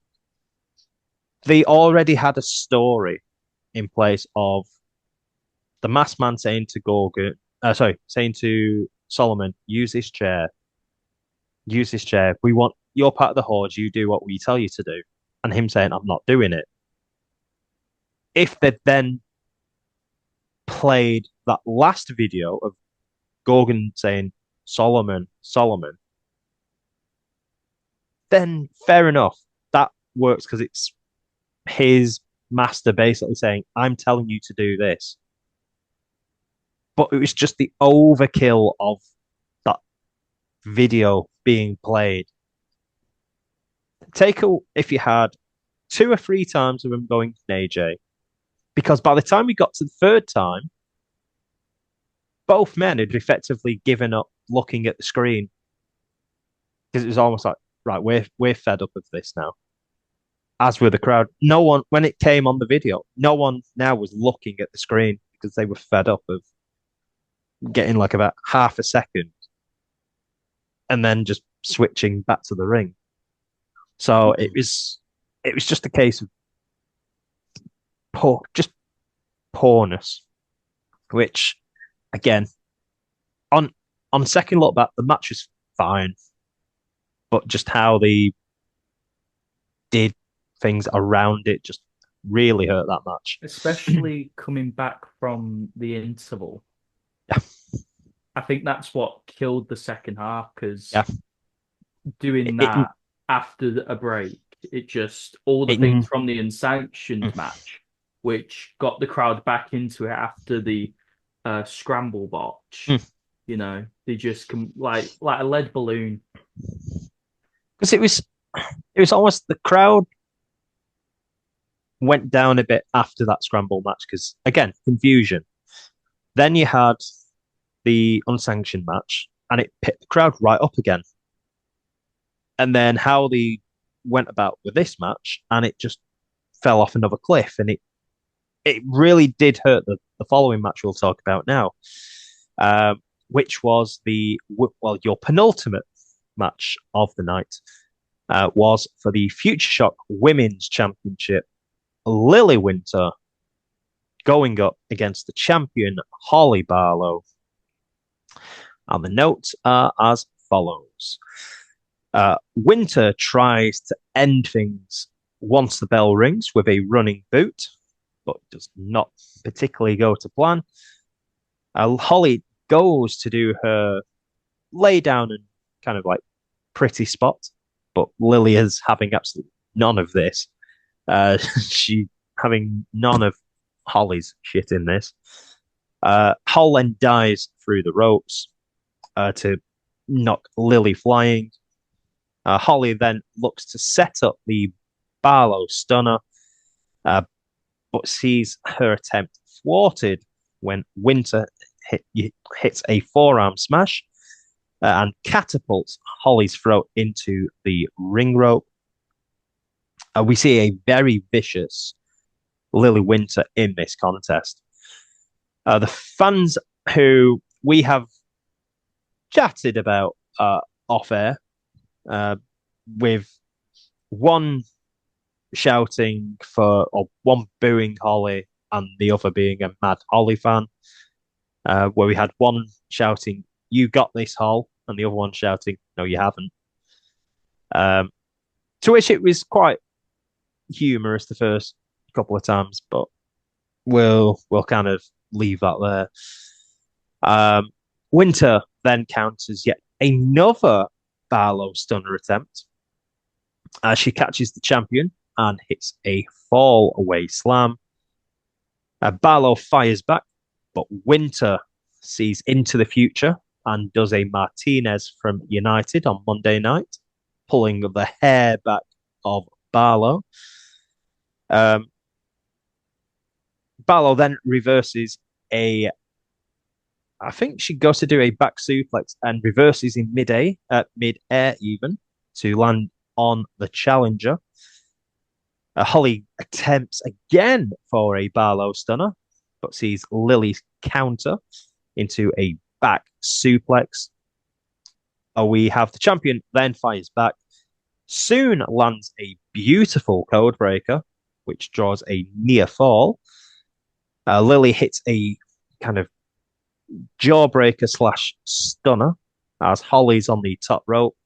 they already had a story in place of the masked man saying to saying to Solomon, use this chair. We want you're part of the Horde. You do what we tell you to do. And him saying, I'm not doing it. If they'd then played that last video of Gorgon saying, Solomon, then fair enough. That works because it's his master basically saying, I'm telling you to do this. But it was just the overkill of that video being played. If you had 2 or 3 times of him going to Nadjei, because by the time we got to the 3rd time, both men had effectively given up looking at the screen because it was almost like, right, we're fed up of this now. As were the crowd. No one, when it came on the video, no one now was looking at the screen because they were fed up of getting like about half a second and then just switching back to the ring. So it was just a case of poorness, which again, on second look back, the match was fine, but just how they did things around it just really hurt that match. Especially coming back from the interval. Yeah. I think that's what killed the second half because doing that after a break, it just all the things from the unsanctioned match, which got the crowd back into it after the scramble botch. They just like a lead balloon. Because it was almost the crowd went down a bit after that scramble match because again, confusion. Then you had the unsanctioned match and it picked the crowd right up again. And then how they went about with this match and it just fell off another cliff and it really did hurt the following match we'll talk about now, which was your penultimate match of the night, was for the Futureshock Women's Championship. Lily Winter going up against the champion Hollie Barlow. And the notes are as follows. ropes. Winter tries to end things once the bell rings with a running boot, but does not particularly go to plan. Hollie goes to do her lay down and kind of like pretty spot, but Lily is having absolutely none of this. She having none of Hollie's shit in this. Hall then dives through the ropes to knock Lily flying. Hollie then looks to set up the Barlow stunner, but sees her attempt thwarted when Winter hits a forearm smash and catapults Hollie's throat into the ring rope. We see a very vicious Lily Winter in this contest. The fans who we have chatted about off air, with one shouting for, or one booing Hollie and the other being a mad Hollie fan, where we had one shouting, "You got this, Hall," and the other one shouting, "No, you haven't." To which it was quite humorous the first couple of times, but we'll kind of leave that there. Winter then counters yet another Barlow stunner attempt. She catches the champion and hits a fall away slam. Barlow fires back, but Winter sees into the future and does a Martinez from United on Monday night, pulling the hair back of Barlow. Barlow then reverses I think she goes to do a back suplex and reverses in mid-air even to land on the challenger. Hollie attempts again for a Barlow stunner, but sees Lily's counter into a back suplex. We have the champion then fires back, soon lands a beautiful code breaker, which draws a near fall. Lily hits a kind of jawbreaker / stunner as Hollie's on the top rope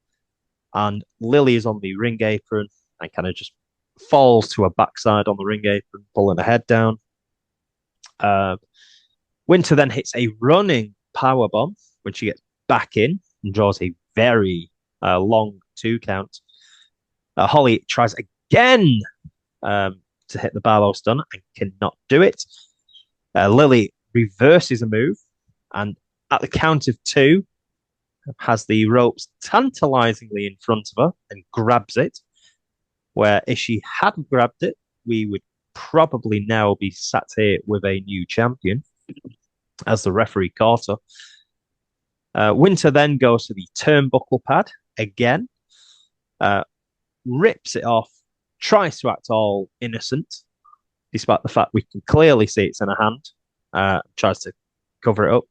and Lily is on the ring apron and kind of just falls to her backside on the ring apron, pulling her head down. Winter then hits a running power bomb when she gets back in and draws a very long 2 count. Hollie tries again to hit the Barlow stun and cannot do it. Lily reverses a move and at the count of 2 has the ropes tantalizingly in front of her and grabs it, where if she hadn't grabbed it, we would probably now be sat here with a new champion as the referee caught her. Winter then goes to the turnbuckle pad again, rips it off, tries to act all innocent, despite the fact we can clearly see it's in her hand, tries to cover it up,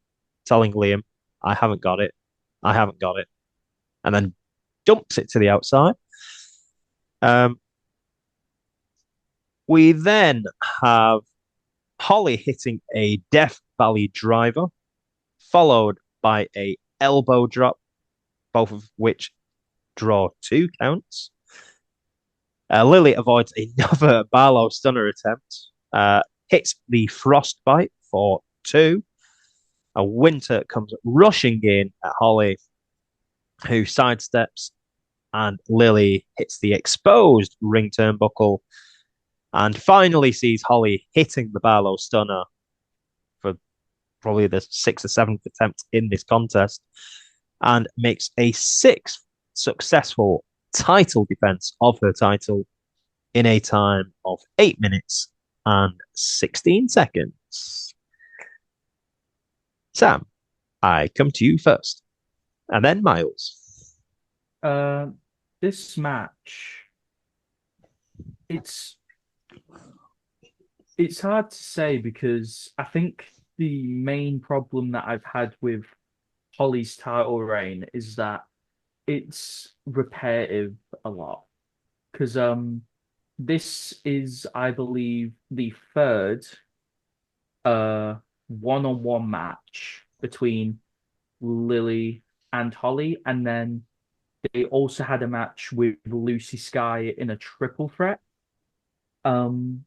telling Liam, "I haven't got it, I haven't got it," and then dumps it to the outside. We then have Hollie hitting a Death Valley driver, followed by a elbow drop, both of which draw 2 counts. Lily avoids another Barlow stunner attempt, hits the frostbite for 2. Winter comes rushing in at Hollie, who sidesteps, and Lily hits the exposed ring turnbuckle, and finally sees Hollie hitting the Barlow stunner for probably the 6th or 7th attempt in this contest, and makes a 6th successful title defense of her title in a time of 8 minutes and 16 seconds. Sam, I come to you first, and then Myles. This match, it's hard to say because I think the main problem that I've had with Hollie's title reign is that it's repetitive a lot. Because this is, I believe, the 3rd one-on-one match between Lily and Hollie, and then they also had a match with Lucy Sky in a triple threat. Um,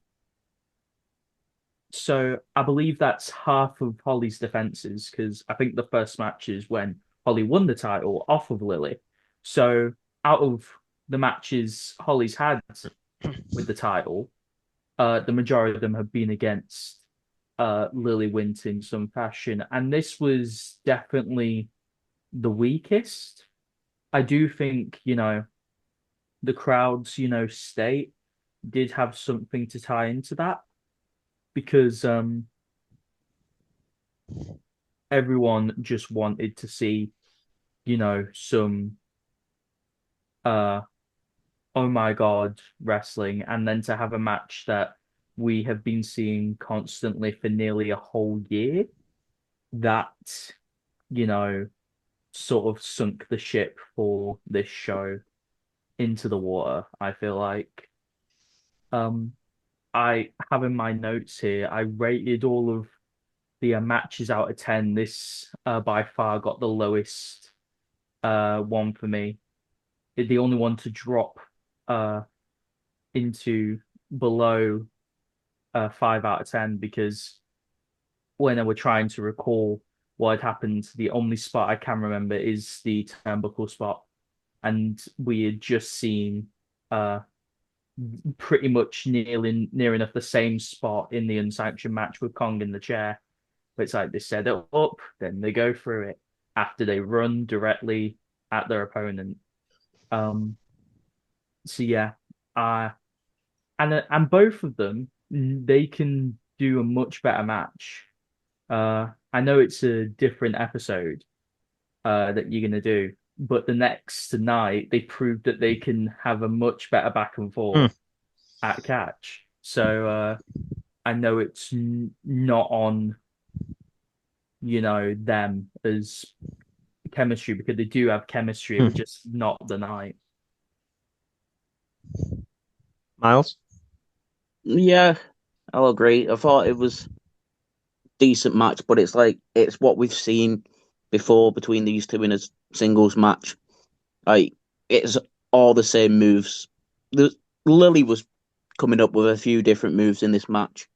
so I believe that's half of Hollie's defenses because I think the first match is when Hollie won the title off of Lily. So out of the matches Hollie's had with the title, the majority of them have been against Lily Wint in some fashion, and this was definitely the weakest. I do think, the crowd's, state did have something to tie into that because everyone just wanted to see, some uh oh my God wrestling, and then to have a match that we have been seeing constantly for nearly a whole year that, you know, sort of sunk the ship for this show into the water, I feel like. Um, I have in my notes here, I rated all of the matches out of 10. This by far got the lowest one for me. The only one to drop uh into below 5 out of 10 because when I were trying to recall what had happened, the only spot I can remember is the turnbuckle spot. And we had just seen uh pretty much near enough the same spot in the unsanctioned match with Kong in the chair. But it's like they set it up, then they go through it after they run directly at their opponent. Um, so yeah, and both of them they can do a much better match. I know it's a different episode that you're gonna do, but the next night they proved that they can have a much better back and forth at catch. So I know it's not on, them as chemistry because they do have chemistry. It was just not the night. Miles? Yeah, I'll agree. I thought it was a decent match, but it's what we've seen before between these two in a singles match. Like it's all the same moves. Lily was coming up with a few different moves in this match.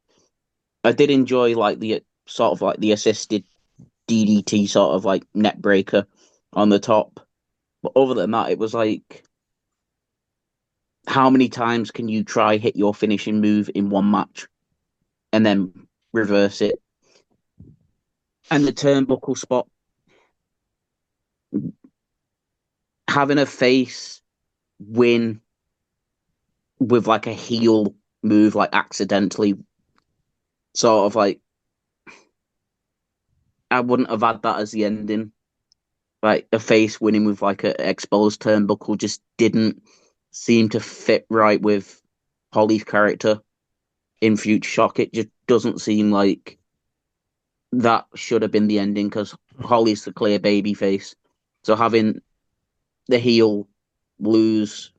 I did enjoy like the sort of like the assisted DDT sort of like net breaker on the top. But other than that, it was like how many times can you try hit your finishing move in one match and then reverse it? And the turnbuckle spot, having a face win with like a heel move, like accidentally, sort of like I wouldn't have had that as the ending. Like a face winning with like a exposed turnbuckle just didn't seem to fit right with Hollie's character in Futureshock. It just doesn't seem like that should have been the ending because Hollie's the clear baby face. So having the heel lose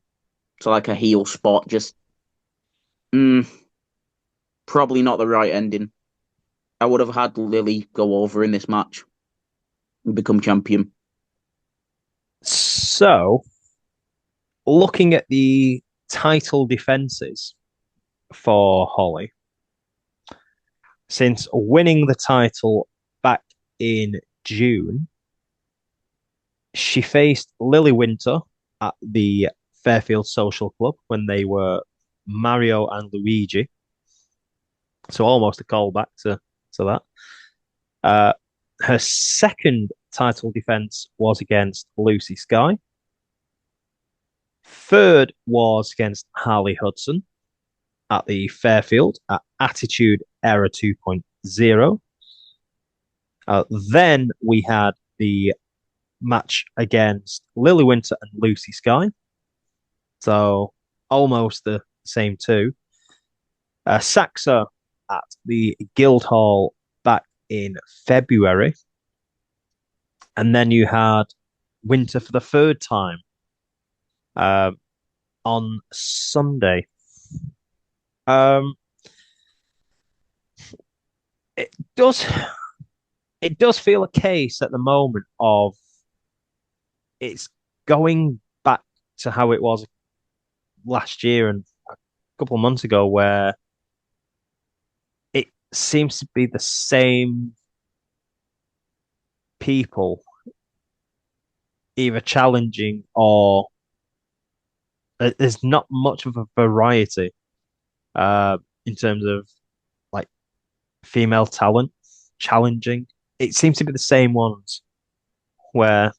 to like a heel spot just probably not the right ending. I would have had Lily go over in this match and become champion. So, looking at the title defenses for Hollie, since winning the title back in June, she faced Lily Winter at the Fairfield Social Club when they were Mario and Luigi. So almost a callback to that. Her second title defense was against Lucy Sky. Third was against Harley Hudson at the Fairfield at Attitude Era 2.0. Then we had the match against Lily Winter and Lucy Sky. So almost the same two. Saxa at the Guildhall back in February. And then you had Winter for the third time on Sunday. It does it does feel a case at the moment of it's going to how it was last year and a couple of months ago, where it seems to be the same people either challenging or there's not much of a variety in terms of like female talent challenging. It seems to be the same ones where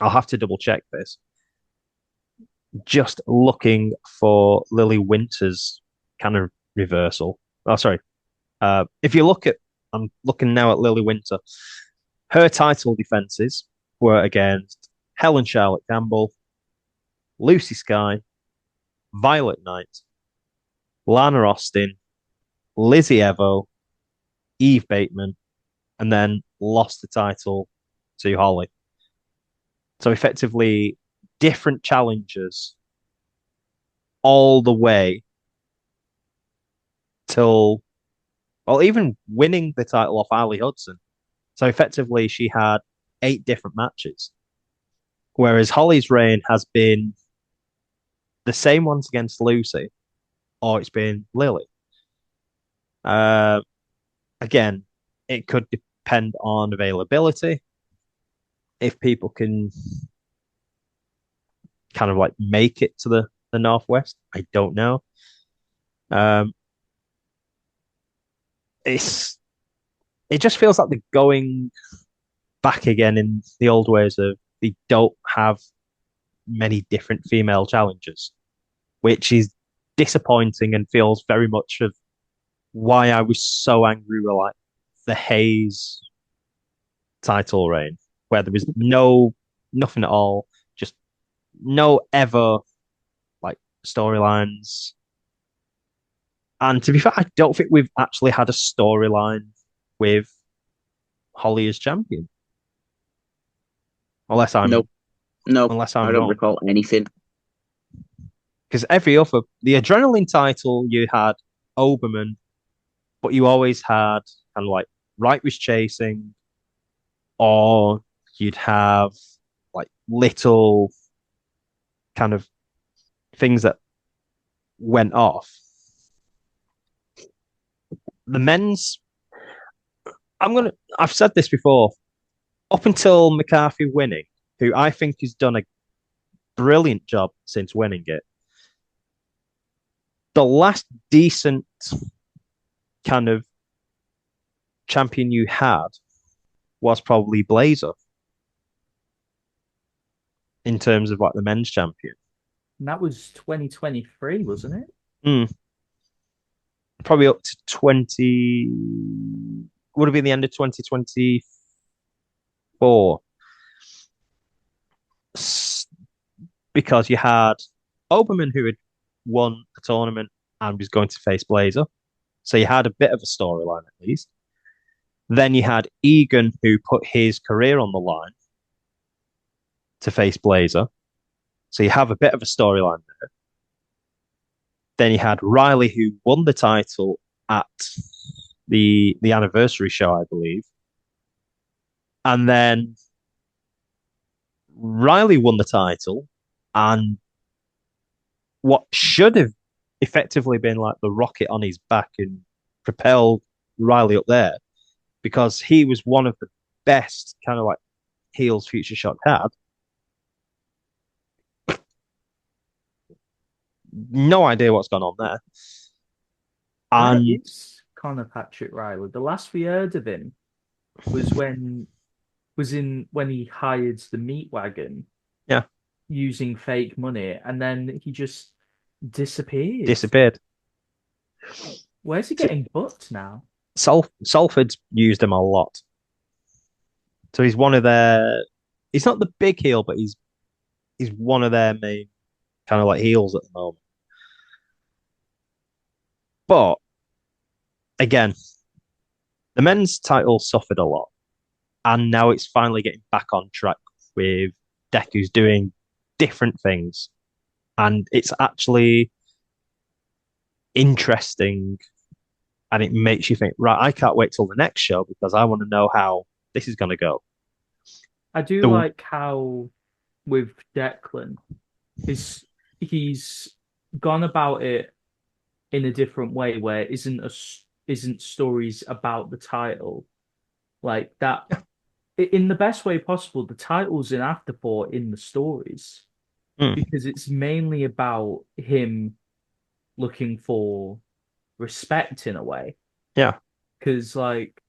I'll have to double check this. Just looking for Lily Winter's kind of reversal. Oh, sorry. If you look at, I'm looking now at Lily Winter. Her title defenses were against Helen Charlotte Campbell, Lucy Sky, Violet Knight, Lana Austin, Lizzie Evo, Eve Bateman, and then lost the title to Hollie. So effectively, different challengers all the way till, well, even winning the title off Ali Hudson. So effectively, she had 8 different matches, whereas Hollie's reign has been the same ones against Lucy, or it's been Lily. Uh, Again, it could depend on availability. If people can kind of like make it to the Northwest, I don't know. Um, it just feels like they're going back again in the old ways of they don't have many different female challengers, which is disappointing and feels very much of why I was so angry with like the Hayes title reign, where there was nothing at all, just no ever like storylines. And to be fair, I don't think we've actually had a storyline with Hollie as champion, unless I'm Nope. No, unless I I'm don't wrong. recall anything. Because every other the adrenaline title you had Oberman, but you always had kind of like Wright was chasing, or you'd have like little kind of things that went off. The men's, I've said this before, up until McCarthy winning, who I think has done a brilliant job since winning it. The last decent kind of champion you had was probably Blazer in terms of like the men's champion. And that was 2023, wasn't it? Mm, probably up to 20, would have been the end of 2024. Because you had Oberman who had won the tournament and was going to face Blazer. So you had a bit of a storyline at least. Then you had Egan who put his career on the line to face Blazer. So you have a bit of a storyline there. Then you had Riley who won the title at the anniversary show, I believe. And then Riley won the title, and what should have effectively been like the rocket on his back and propelled Riley up there, because he was one of the best kind of like heels Futureshock had. No idea what's gone on there. Where And is Connor Patrick Riley? The last we heard of him was when he hired the meat wagon. Yeah. Using fake money, and then he just disappeared. Disappeared. Where's he getting booked now? Salford's used him a lot. So he's one of their. He's not the big heel, but he's one of their main kind of like heels at the moment. But again, the men's title suffered a lot, and now it's finally getting back on track with Deku's doing different things, and it's actually interesting, and it makes you think, right, I can't wait till the next show because I want to know how this is going to go. I do like how with Declan, His he's gone about it in a different way where it isn't stories about the title like that in the best way possible. The title's an afterthought in the stories Mm. because it's mainly about him looking for respect in a way. Yeah. Because like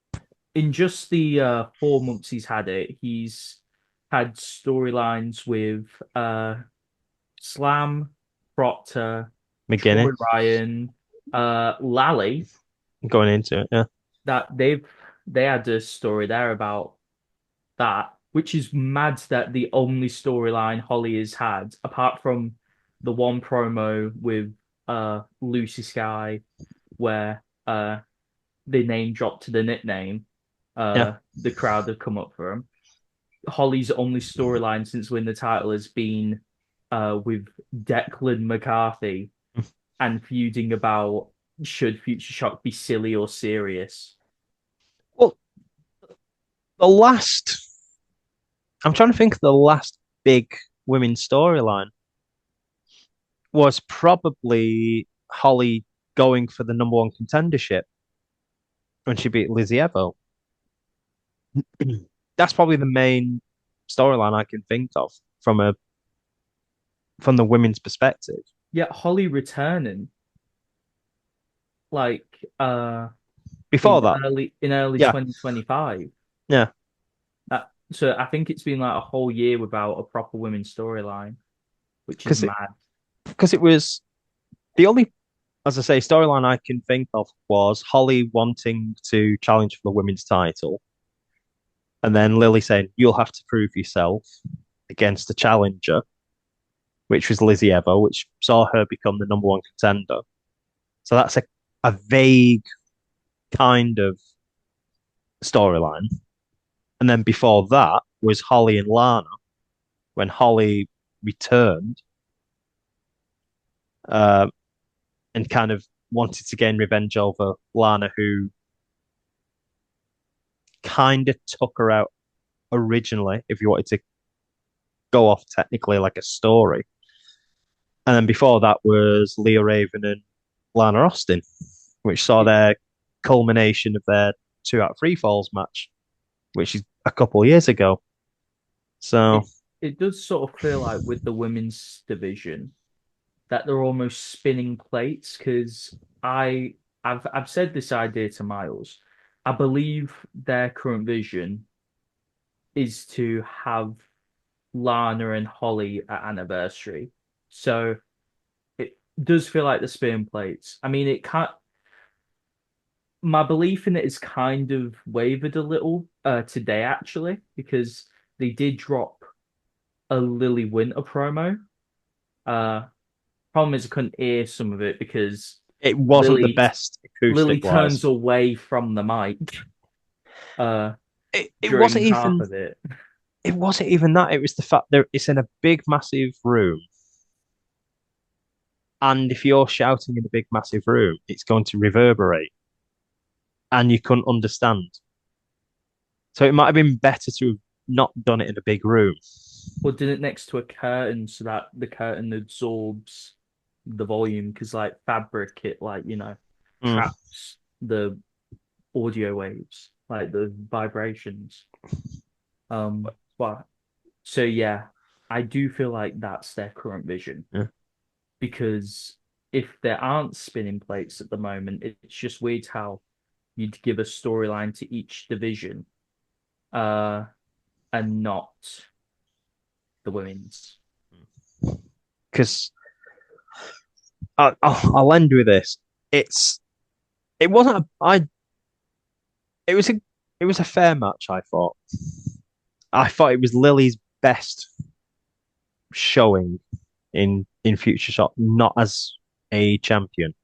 in just the 4 months he's had it, he's had storylines with Slam, Proctor, McGinney Troy Ryan, Lally. going into it. Yeah. That they had a story there about that, which is mad that the only storyline Hollie has had, apart from the one promo with Lucy Sky, where the name dropped to the nickname, Yeah. the crowd have come up for him. Hollie's only storyline since winning the title has been with Declan McCarthy and feuding about should Future Shock be silly or serious. Well, the last, I'm trying to think of the last big women's storyline was probably Hollie going for the number one contendership when she beat Lizzie Evo. That's probably the main storyline I can think of from the women's perspective. Yet Hollie returning like Before that, in early yeah, 2025. yeah, So I think it's been like a whole year without a proper women's storyline, which is because mad. it was the only, as I say, storyline I can think of was Hollie wanting to challenge for the women's title, and then Lily saying you'll have to prove yourself against the challenger, which was Lizzie Evo, which saw her become the number one contender. So that's a vague kind of storyline. And then before that was Hollie and Lana, when Hollie returned uh, and kind of wanted to gain revenge over Lana, who kind of took her out originally, if you wanted to go off technically like a story. And then before that was Leah Raven and Lana Austin, which saw their culmination of their 2 out of 3 falls match, which is a couple of years ago. So It does sort of feel like with the women's division that they're almost spinning plates because I've said this idea to Miles. I believe their current vision is to have Lana and Hollie at anniversary. So it does feel like the spin plates. I mean, it can't. My belief in it is kind of wavered a little today, actually, because they did drop a Lily Winter promo. Uh, Problem is, I couldn't hear some of it because it wasn't the Lily best Lily acoustic wise. turns away from the mic It during wasn't half even of it. it wasn't even that. It was the fact that it's in a big, massive room. And if you're shouting in a big, massive room, it's going to reverberate. And you couldn't understand. So it might have been better to have not done it in a big room. Or did it next to a curtain so that the curtain absorbs the volume because like fabric it like traps the audio waves like the vibrations. But so yeah, I do feel like that's their current vision Yeah. because if there aren't spinning plates at the moment, it's just weird how you'd give a storyline to each division, and not the women's. Because I'll end with this. It wasn't a I it was a fair match, I thought. I thought it was Lily's best showing in Futureshock, not as a champion.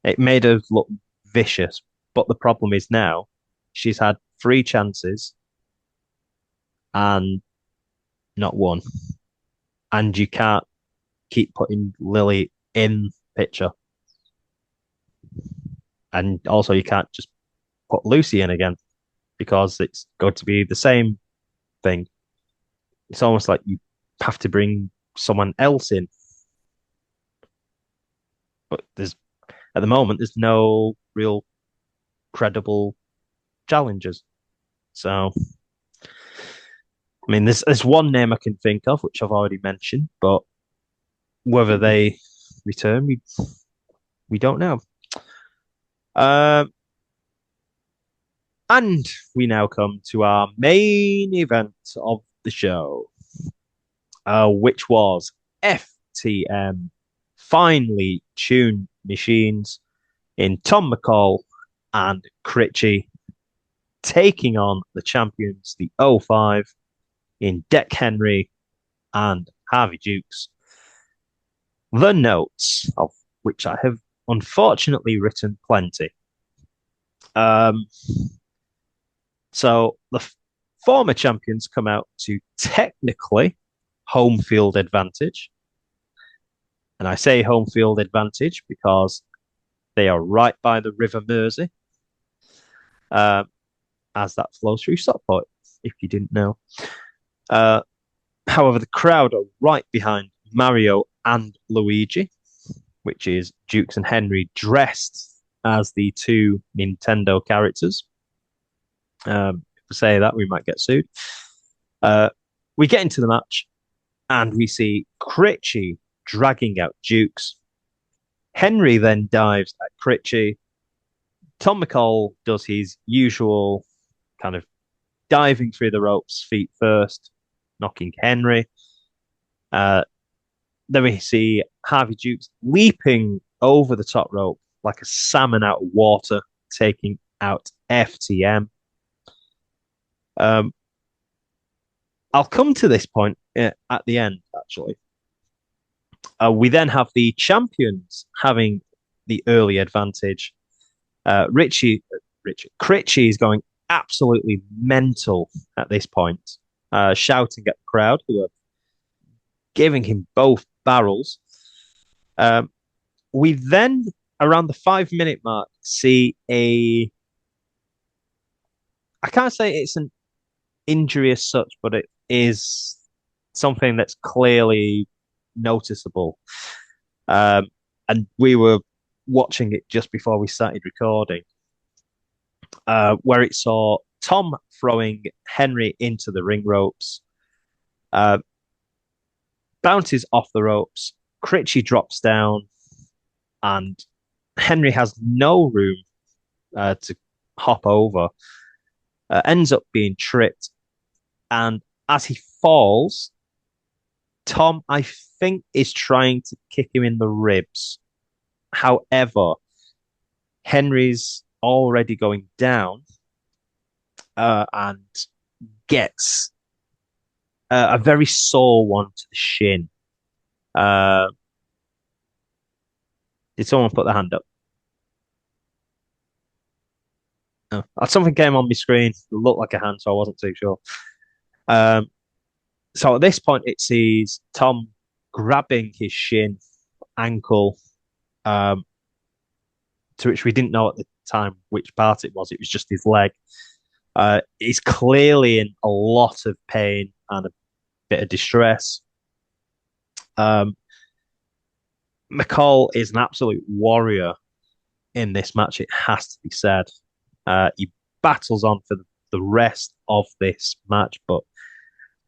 It made her look vicious, but the problem is now she's had 3 chances and not one. And you can't keep putting Lily in picture. And also you can't just put Lucy in again because it's going to be the same thing. It's almost like you have to bring someone else in. But at the moment, there's no real credible challengers. So, I mean, there's one name I can think of, which I've already mentioned, but whether they return, we don't know. And we now come to our main event of the show, which was FTM finely tuned machines in Tom McCall and Critchy taking on the champions, the 05, in Deck Henry and Harvey Dukes. The notes, of which I have unfortunately written plenty. So the former champions come out to technically home field advantage. And I say home field advantage because they are right by the River Mersey, as that flows through Stockport, if you didn't know. However, the crowd are right behind Mario and Luigi, which is Dukes and Henry dressed as the two Nintendo characters. If we say that, we might get sued. We get into the match, and we see Critchy dragging out Dukes. Henry then dives at Critchy. Tom McCall does his usual kind of diving through the ropes, feet first, knocking Henry. Then we see Harvey Dukes leaping over the top rope like a salmon out of water, taking out FTM. I'll come to this point at the end, actually. We then have the champions having the early advantage. Critchy is going absolutely mental at this point, shouting at the crowd who are giving him both barrels. We then, around the 5-minute mark, see I can't say it's an injury as such, but it is something that's clearly noticeable. And we were watching it just before we started recording, where it saw Tom throwing Henry into the ring ropes, bounces off the ropes, Critchy drops down, and Henry has no room to hop over, ends up being tripped, and as he falls, Tom, I think, is trying to kick him in the ribs. However, Henry's already going down and gets a very sore one to the shin. Did someone put their hand up? No. Something came on my screen. It looked like a hand, so I wasn't too sure. So at this point, it sees Tom grabbing his shin, ankle, to which we didn't know at the time which part it was. It was just his leg. He's clearly in a lot of pain and a bit of distress. McCall is an absolute warrior in this match, it has to be said. He battles on for the rest of this match, but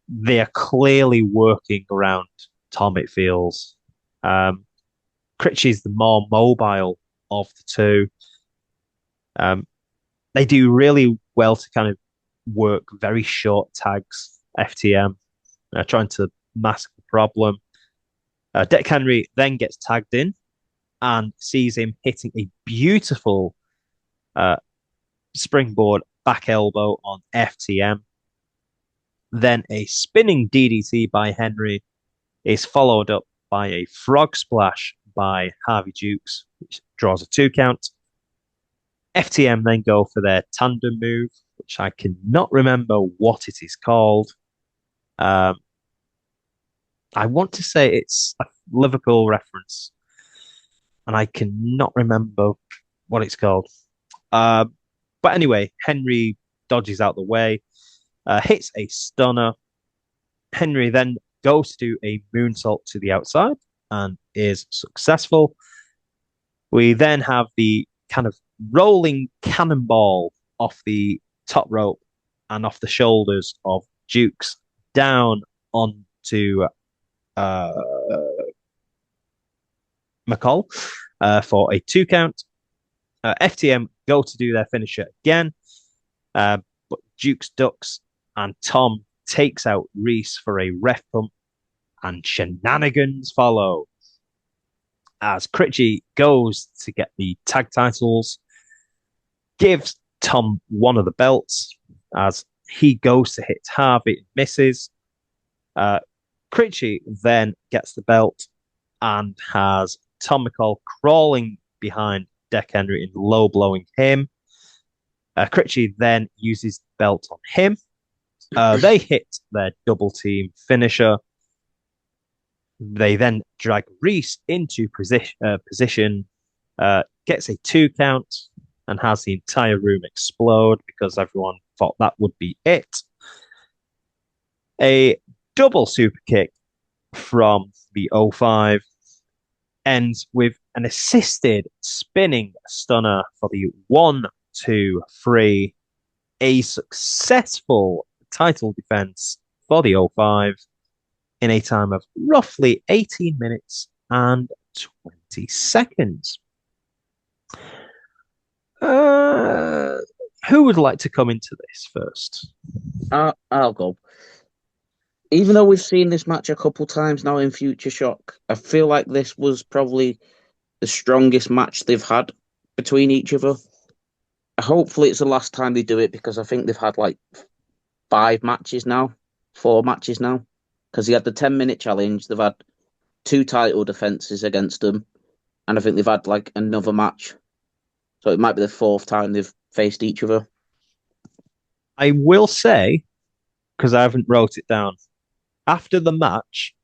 they are clearly working around Tom, it feels. Critchy's the more mobile of the two. They do really well to kind of work very short tags, FTM, trying to mask the problem. Deck Henry then gets tagged in and sees him hitting a beautiful springboard back elbow on FTM. Then a spinning DDT by Henry is followed up by a frog splash by Harvey Dukes, which draws a 2 count. FTM then go for their tandem move, which I cannot remember what it is called. I want to say it's a Liverpool reference, and I cannot remember what it's called. But anyway, Henry dodges out the way, hits a stunner. Henry then goes to do a moonsault to the outside and is successful. We then have the kind of rolling cannonball off the top rope and off the shoulders of Dukes down onto McCall for a 2 count. FTM go to do their finisher again, but Dukes ducks and Tom takes out Reese for a ref pump, and shenanigans follow as Critchy goes to get the tag titles, gives Tom one of the belts as he goes to hit Harvey and misses. Critchy then gets the belt and has Tom McCall crawling behind Deck Henry and low blowing him. Critchy then uses the belt on him. They hit their double team finisher. They then drag Reese into position, gets a 2 count, and has the entire room explode because everyone thought that would be it. A double super kick from the 05 ends with an assisted spinning stunner for the 1, 2, 3. A successful title defense for the 05 in a time of roughly 18 minutes and 20 seconds. Who would like to come into this first? I'll go. Even though we've seen this match a couple times now in Futureshock, I feel like this was probably the strongest match they've had between each other. Hopefully it's the last time they do it, because I think they've had like 4 matches now, because they had the 10-minute challenge, they've had 2 title defenses against them, and I think they've had like another match. So it might be the 4th time they've faced each other. I will say, because I haven't wrote it down, after the match,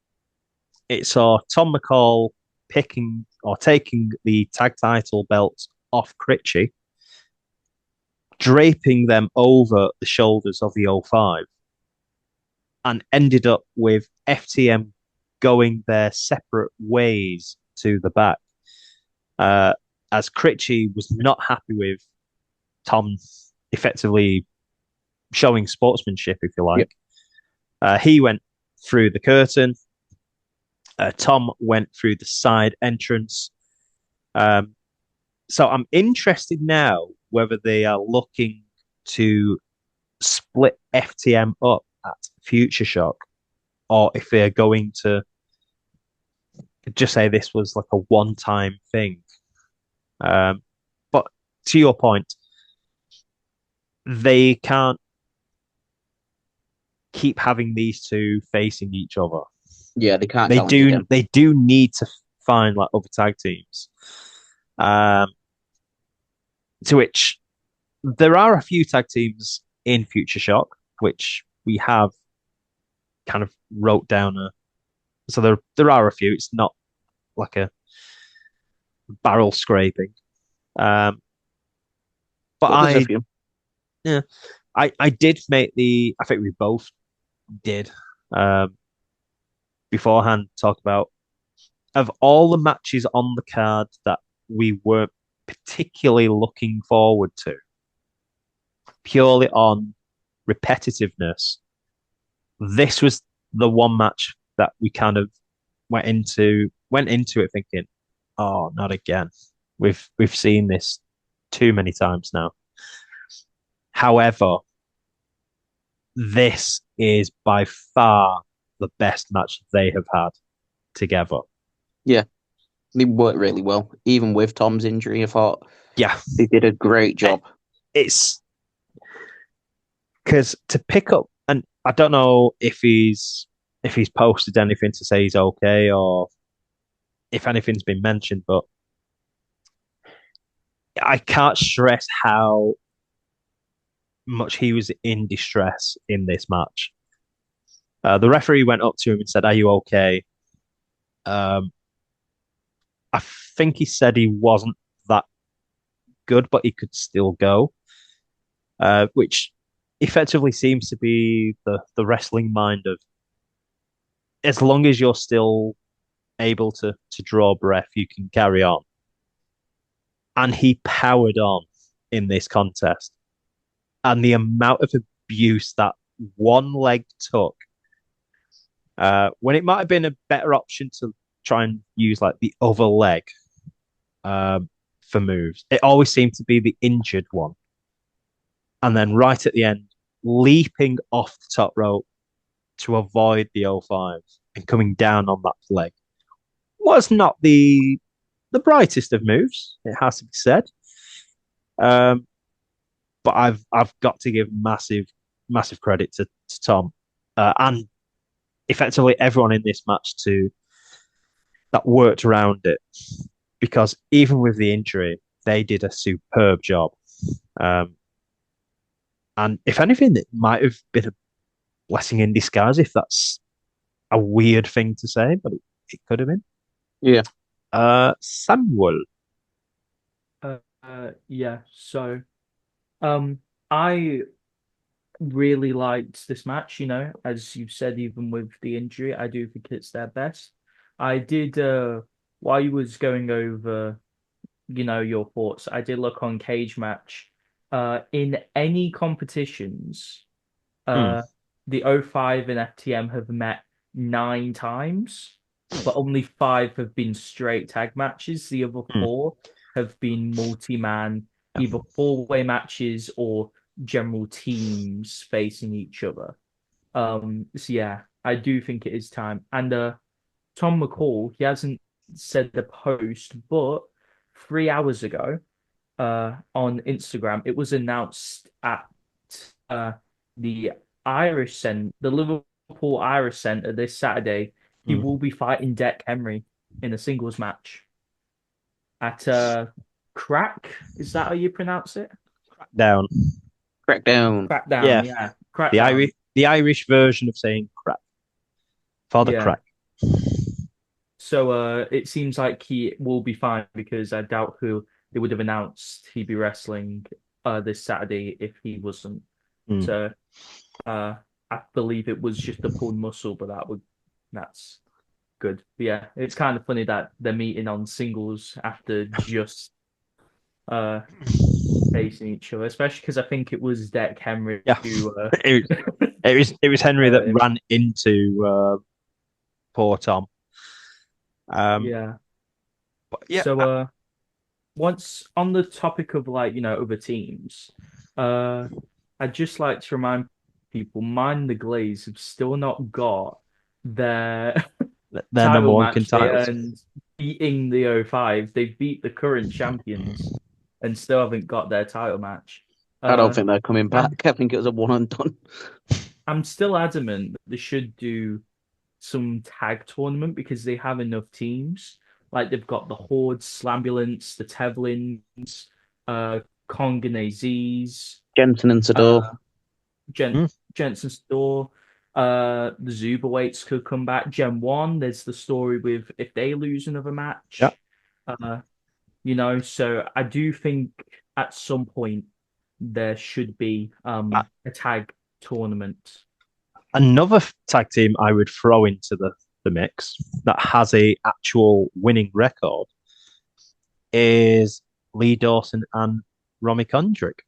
it saw Tom McCall picking or taking the tag title belts off Critchy, draping them over the shoulders of the 05, and ended up with FTM going their separate ways to the back. As Critchy was not happy with Tom effectively showing sportsmanship, if you like. Yep. He went through the curtain. Tom went through the side entrance. So I'm interested now whether they are looking to split FTM up at Futureshock, or if they're going to just say this was like a one-time thing. But to your point, they can't keep having these two facing each other. Yeah, they can't. They do need to find like other tag teams. To which there are a few tag teams in Futureshock, which we have kind of wrote down. So there are a few. It's not like a barrel scraping. But I did make I think we both did beforehand talk about, of all the matches on the card that we weren't particularly looking forward to, purely on repetitiveness, this was the one match that we kind of went into it thinking, oh, not again. We've seen this too many times now. However, this is by far the best match they have had together. Yeah, they worked really well, even with Tom's injury. I thought, they did a great job. It's because to pick up, and I don't know if he's posted anything to say he's okay or if anything's been mentioned, but I can't stress how much he was in distress in this match. The referee went up to him and said, "Are you okay?" I think he said he wasn't that good, but he could still go, which effectively seems to be the wrestling mind of as long as you're still able to draw breath, you can carry on. And he powered on in this contest. And the amount of abuse that one leg took, when it might have been a better option to try and use like the other leg for moves, it always seemed to be the injured one. And then right at the end, leaping off the top rope to avoid the O5 and coming down on that leg was not the brightest of moves, it has to be said. Um, but I've got to give massive credit to Tom and effectively everyone in this match to that worked around it, because even with the injury, they did a superb job. Um, and if anything, it might have been a blessing in disguise, if that's a weird thing to say, but it could have been. Yeah. Samuel. Yeah. So, I really liked this match, as you've said, even with the injury, I do think it's their best. I did, while you was going over, your thoughts, I did look on Cage Match. In any competitions, Hmm. the O5 and FTM have met 9 times, but only 5 have been straight tag matches. The other Hmm. 4 have been multi-man, either four-way matches or general teams facing each other. So yeah, I do think it is time. And Tom McCall, he hasn't said the post, but 3 hours ago, on Instagram, it was announced at uh the the Liverpool Irish Centre this Saturday. He Hmm. will be fighting Deck Henry in a singles match at Crack. Is that how you pronounce it? Down. Crackdown. Crackdown, Yeah, yeah. the Crackdown. Irish version of saying crack. Father Yeah. crack. So it seems like he will be fine because I doubt who they would have announced he'd be wrestling this Saturday if he wasn't. Hmm. So I believe it was just a pulled muscle, but that's good. But yeah, it's kind of funny that they're meeting on singles after just uh facing each other, especially because I think it was Deck Henry Yeah, who it was Henry that hurt him. ran into poor Tom. Um, Yeah. but yeah, So once on the topic of other teams, uh I'd just like to remind people, Mind the Glaze have still not got their they're number title one match they contenders. earned beating the O5. They beat the current champions and still haven't got their title match. I don't Uh, think they're coming I'm back. I think it was a one and done. I'm still adamant that they should do some tag tournament because they have enough teams. Like they've got the Hordes, Slambulance, the Tevlins, uh, Conganese, Jensen and Sador. uh, Gen Hmm. Jensen Store, the Zuberweights could come back. Gen 1, there's the story with if they lose another Yeah. match. Uh, so I do think at some point there should be Uh, a tag tournament. Another tag team I would throw into the mix that has a actual winning record is Lee Dawson and Romy Kendrick.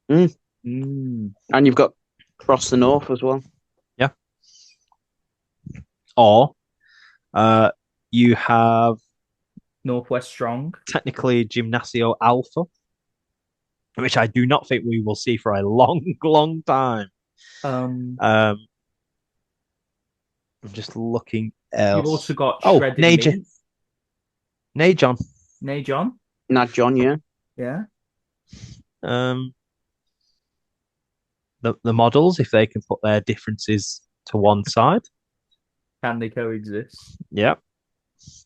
Mm. Mm. And you've got Cross the North as well. Yeah. Or you have Northwest Strong. technically Gymnasio Alpha, which I do not think we will see for a long time. Um, I'm just looking you've also else. got Oh, Shredded Nadjei. Meat. John. John. Not John, yeah. Yeah. Um, the models, if they can put their differences to one side, Can they coexist? yeah,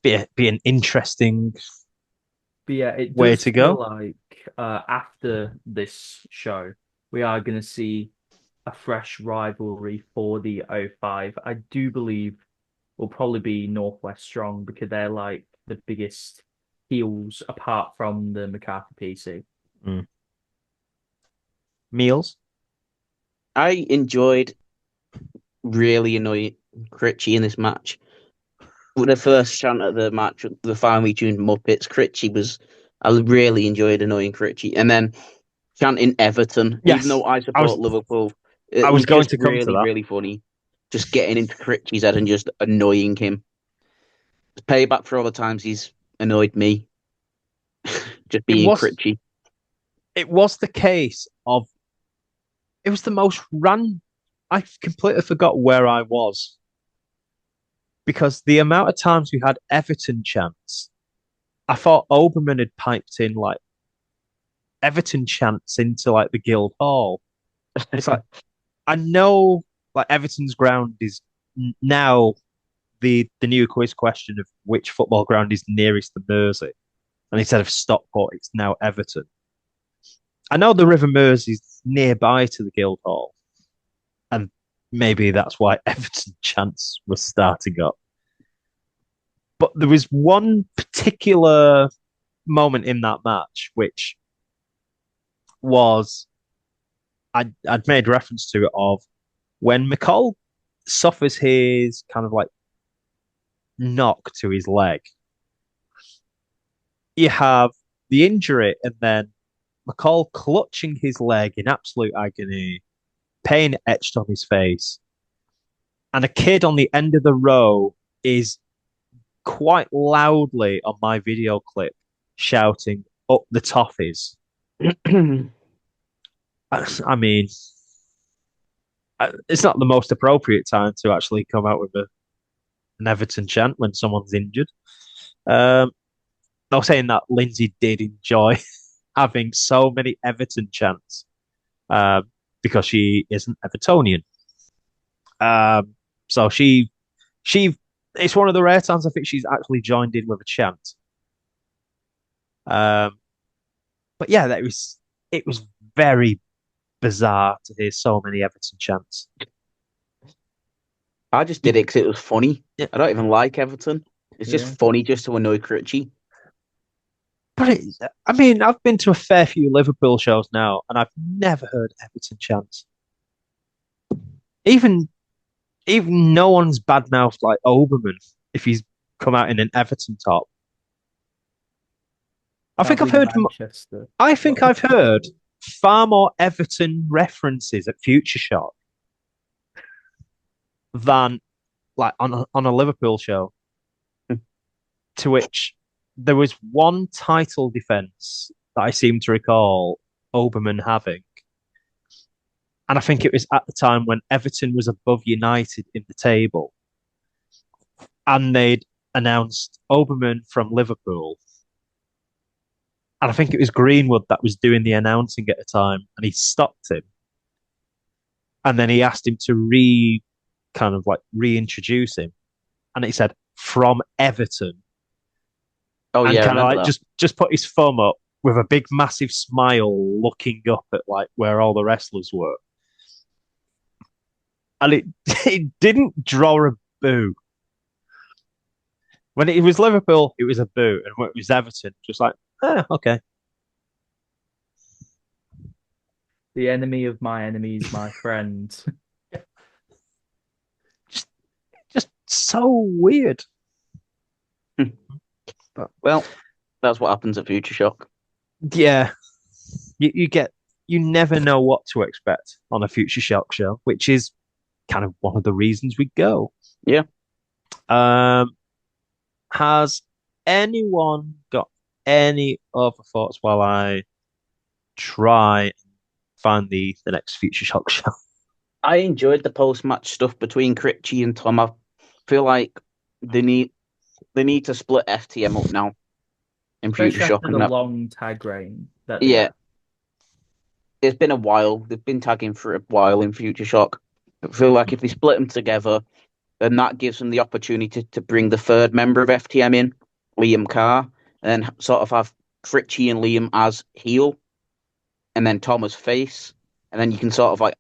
be an interesting But yeah, it way does to feel go. like after this show, we are going to see a fresh rivalry for the O5. I do believe will probably be Northwest Strong because they're like the biggest heels apart from the McCarthy PC. Mm. Meals. I enjoyed really Critchy in this match. With the first chant of the match, the finely tuned Muppets, I really enjoyed annoying Critchy. And then chanting Everton, even Yes, though I I was support Liverpool, I it was was going just to come to really, that. really funny. Just getting into Critchy's head and just annoying him. Payback for all the times he's annoyed me, just It being was Critchy. it was the case of it was the most ran. I completely forgot where I was because the amount of times we had Everton chants, I thought Oberman had piped in like Everton chants into like the Guildhall. It's like I know like Everton's ground is now the new quiz question of which football ground is nearest the Mersey, and instead of Stockport, it's now Everton. I know the River Mersey is nearby to the Guildhall, and maybe that's why Everton chants was starting up. But there was one particular moment in that match which was I'd made reference to it of when McCall suffers his kind of like knock to his leg. You have the injury and then McCall clutching his leg in absolute agony, pain etched on his face, and a kid on the end of the row is quite loudly on my video clip shouting up the toffees. I mean, it's not the most appropriate time to actually come out with an Everton chant when someone's injured. I was saying that Lindsay did enjoy having so many Everton chants uh, because she isn't Evertonian. So she it's one of the rare times I think she's actually joined in with a chant. Um, but yeah, it was very bizarre to hear so many Everton chants. I just did it because it was funny. Yeah. I don't even like Everton. It's just funny just to annoy Critchy. But I mean, I've been to a fair few Liverpool shows now, and I've never heard Everton chants. Even no one's badmouthed like Oberman if he's come out in an Everton top. I think I've heard. Manchester. I think I've heard far more Everton references at Futureshock than like on a Liverpool show. To which there was one title defense that I seem to recall Oberman having. And I think it was at the time when Everton was above United in the table. And they'd announced Oberman from Liverpool. And I think it was Greenwood that was doing the announcing at the time. And he stopped him. And then he asked him to reintroduce him. And he said, from Everton. Oh, and yeah, kind of like that. just put his thumb up with a big massive smile looking up at like where all the wrestlers were. And it didn't draw a boo. When it was Liverpool, it was a boo. And when it was Everton, just like, okay. The enemy of my enemy is my friend. Just so weird. But, well, that's what happens at Futureshock. Yeah. You never know what to expect on a Futureshock show, which is kind of one of the reasons we go. Yeah. Has anyone got any other thoughts while I try and find the next Futureshock show? I enjoyed the post-match stuff between Critchy and Tom. I feel like they need to split FTM up now in Futureshock. After the long tag reign. Yeah. It's been a while. They've been tagging for a while in Futureshock. I feel like if they split them together, then that gives them the opportunity to bring the third member of FTM in, Liam Carr, and then sort of have Critchy and Liam as heel, and then Tom as face, and then you can sort of like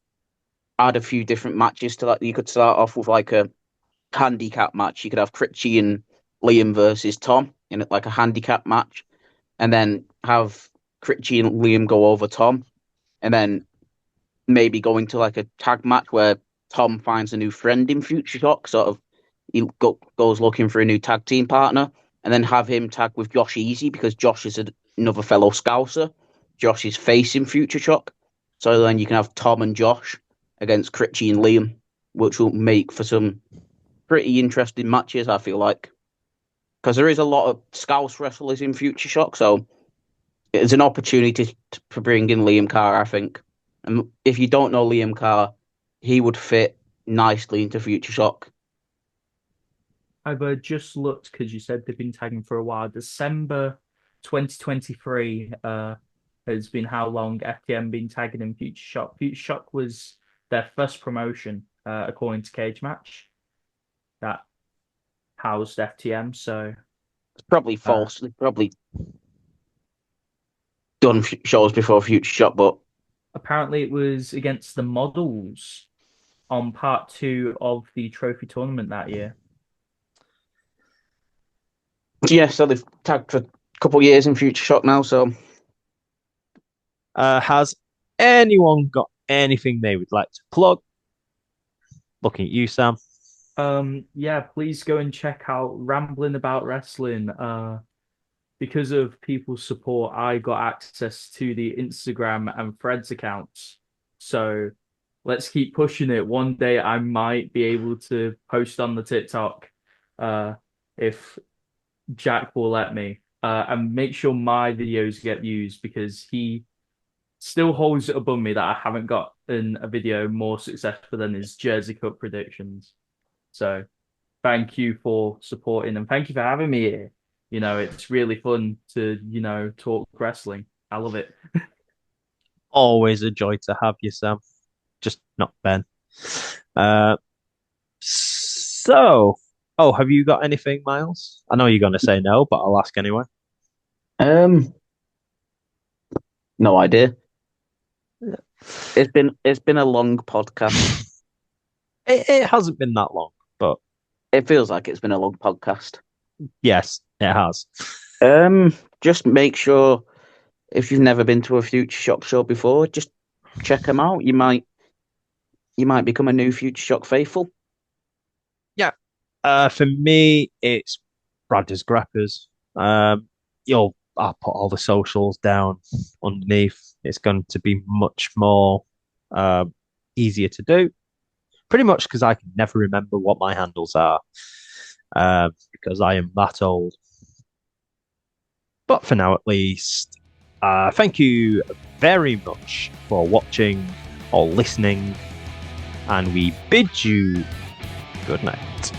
add a few different matches to that. You could start off with like a handicap match. You could have Critchy and Liam versus Tom in like a handicap match, and then have Critchy and Liam go over Tom, and then maybe go into like a tag match where Tom finds a new friend in Futureshock, sort of he goes looking for a new tag team partner, and then have him tag with Josh Easy because Josh is another fellow Scouser. Josh is facing Futureshock, so then you can have Tom and Josh against Critchy and Liam, which will make for some pretty interesting matches, I feel like. Because there is a lot of Scouse wrestlers in Futureshock, so it's an opportunity to bring in Liam Carr, I think. And if you don't know Liam Carr, he would fit nicely into Futureshock. I've just looked because you said they've been tagging for a while. December 2023 has been how long FTM been tagging in Futureshock. Futureshock was their first promotion, according to Cage Match, that housed FTM. So it's probably false. They've probably done shows before Futureshock, but apparently it was against the Models on part 2 of the trophy tournament that year. yeah, so they've tagged for a couple of years in Futureshock now, so Has anyone got anything they would like to plug? Looking at you, Sam. Yeah, please go and check out Ramblin About Wrestling. Because of people's support, I got access to the Instagram and Threads accounts. So let's keep pushing it. One day I might be able to post on the TikTok, if Jack will let me, and make sure my videos get views because he still holds it above me that I haven't gotten a video more successful than his Jersey Cup predictions. So thank you for supporting and thank you for having me here. You know, it's really fun to, talk wrestling. I love it. Always a joy to have you, Sam. Just not Ben. Have you got anything, Miles? I know you're going to say no, but I'll ask anyway. no idea. It's been a long podcast. It hasn't been that long, but it feels like it's been a long podcast. Yes, it has. Just make sure if you've never been to a Futureshock show before, just check them out. You might become a new Futureshock faithful. Yeah. For me, it's BraddersGrappers. I'll put all the socials down underneath. It's going to be much more easier to do. Pretty much because I can never remember what my handles are. Because I am that old. But for now, at least, thank you very much for watching or listening, and we bid you good night.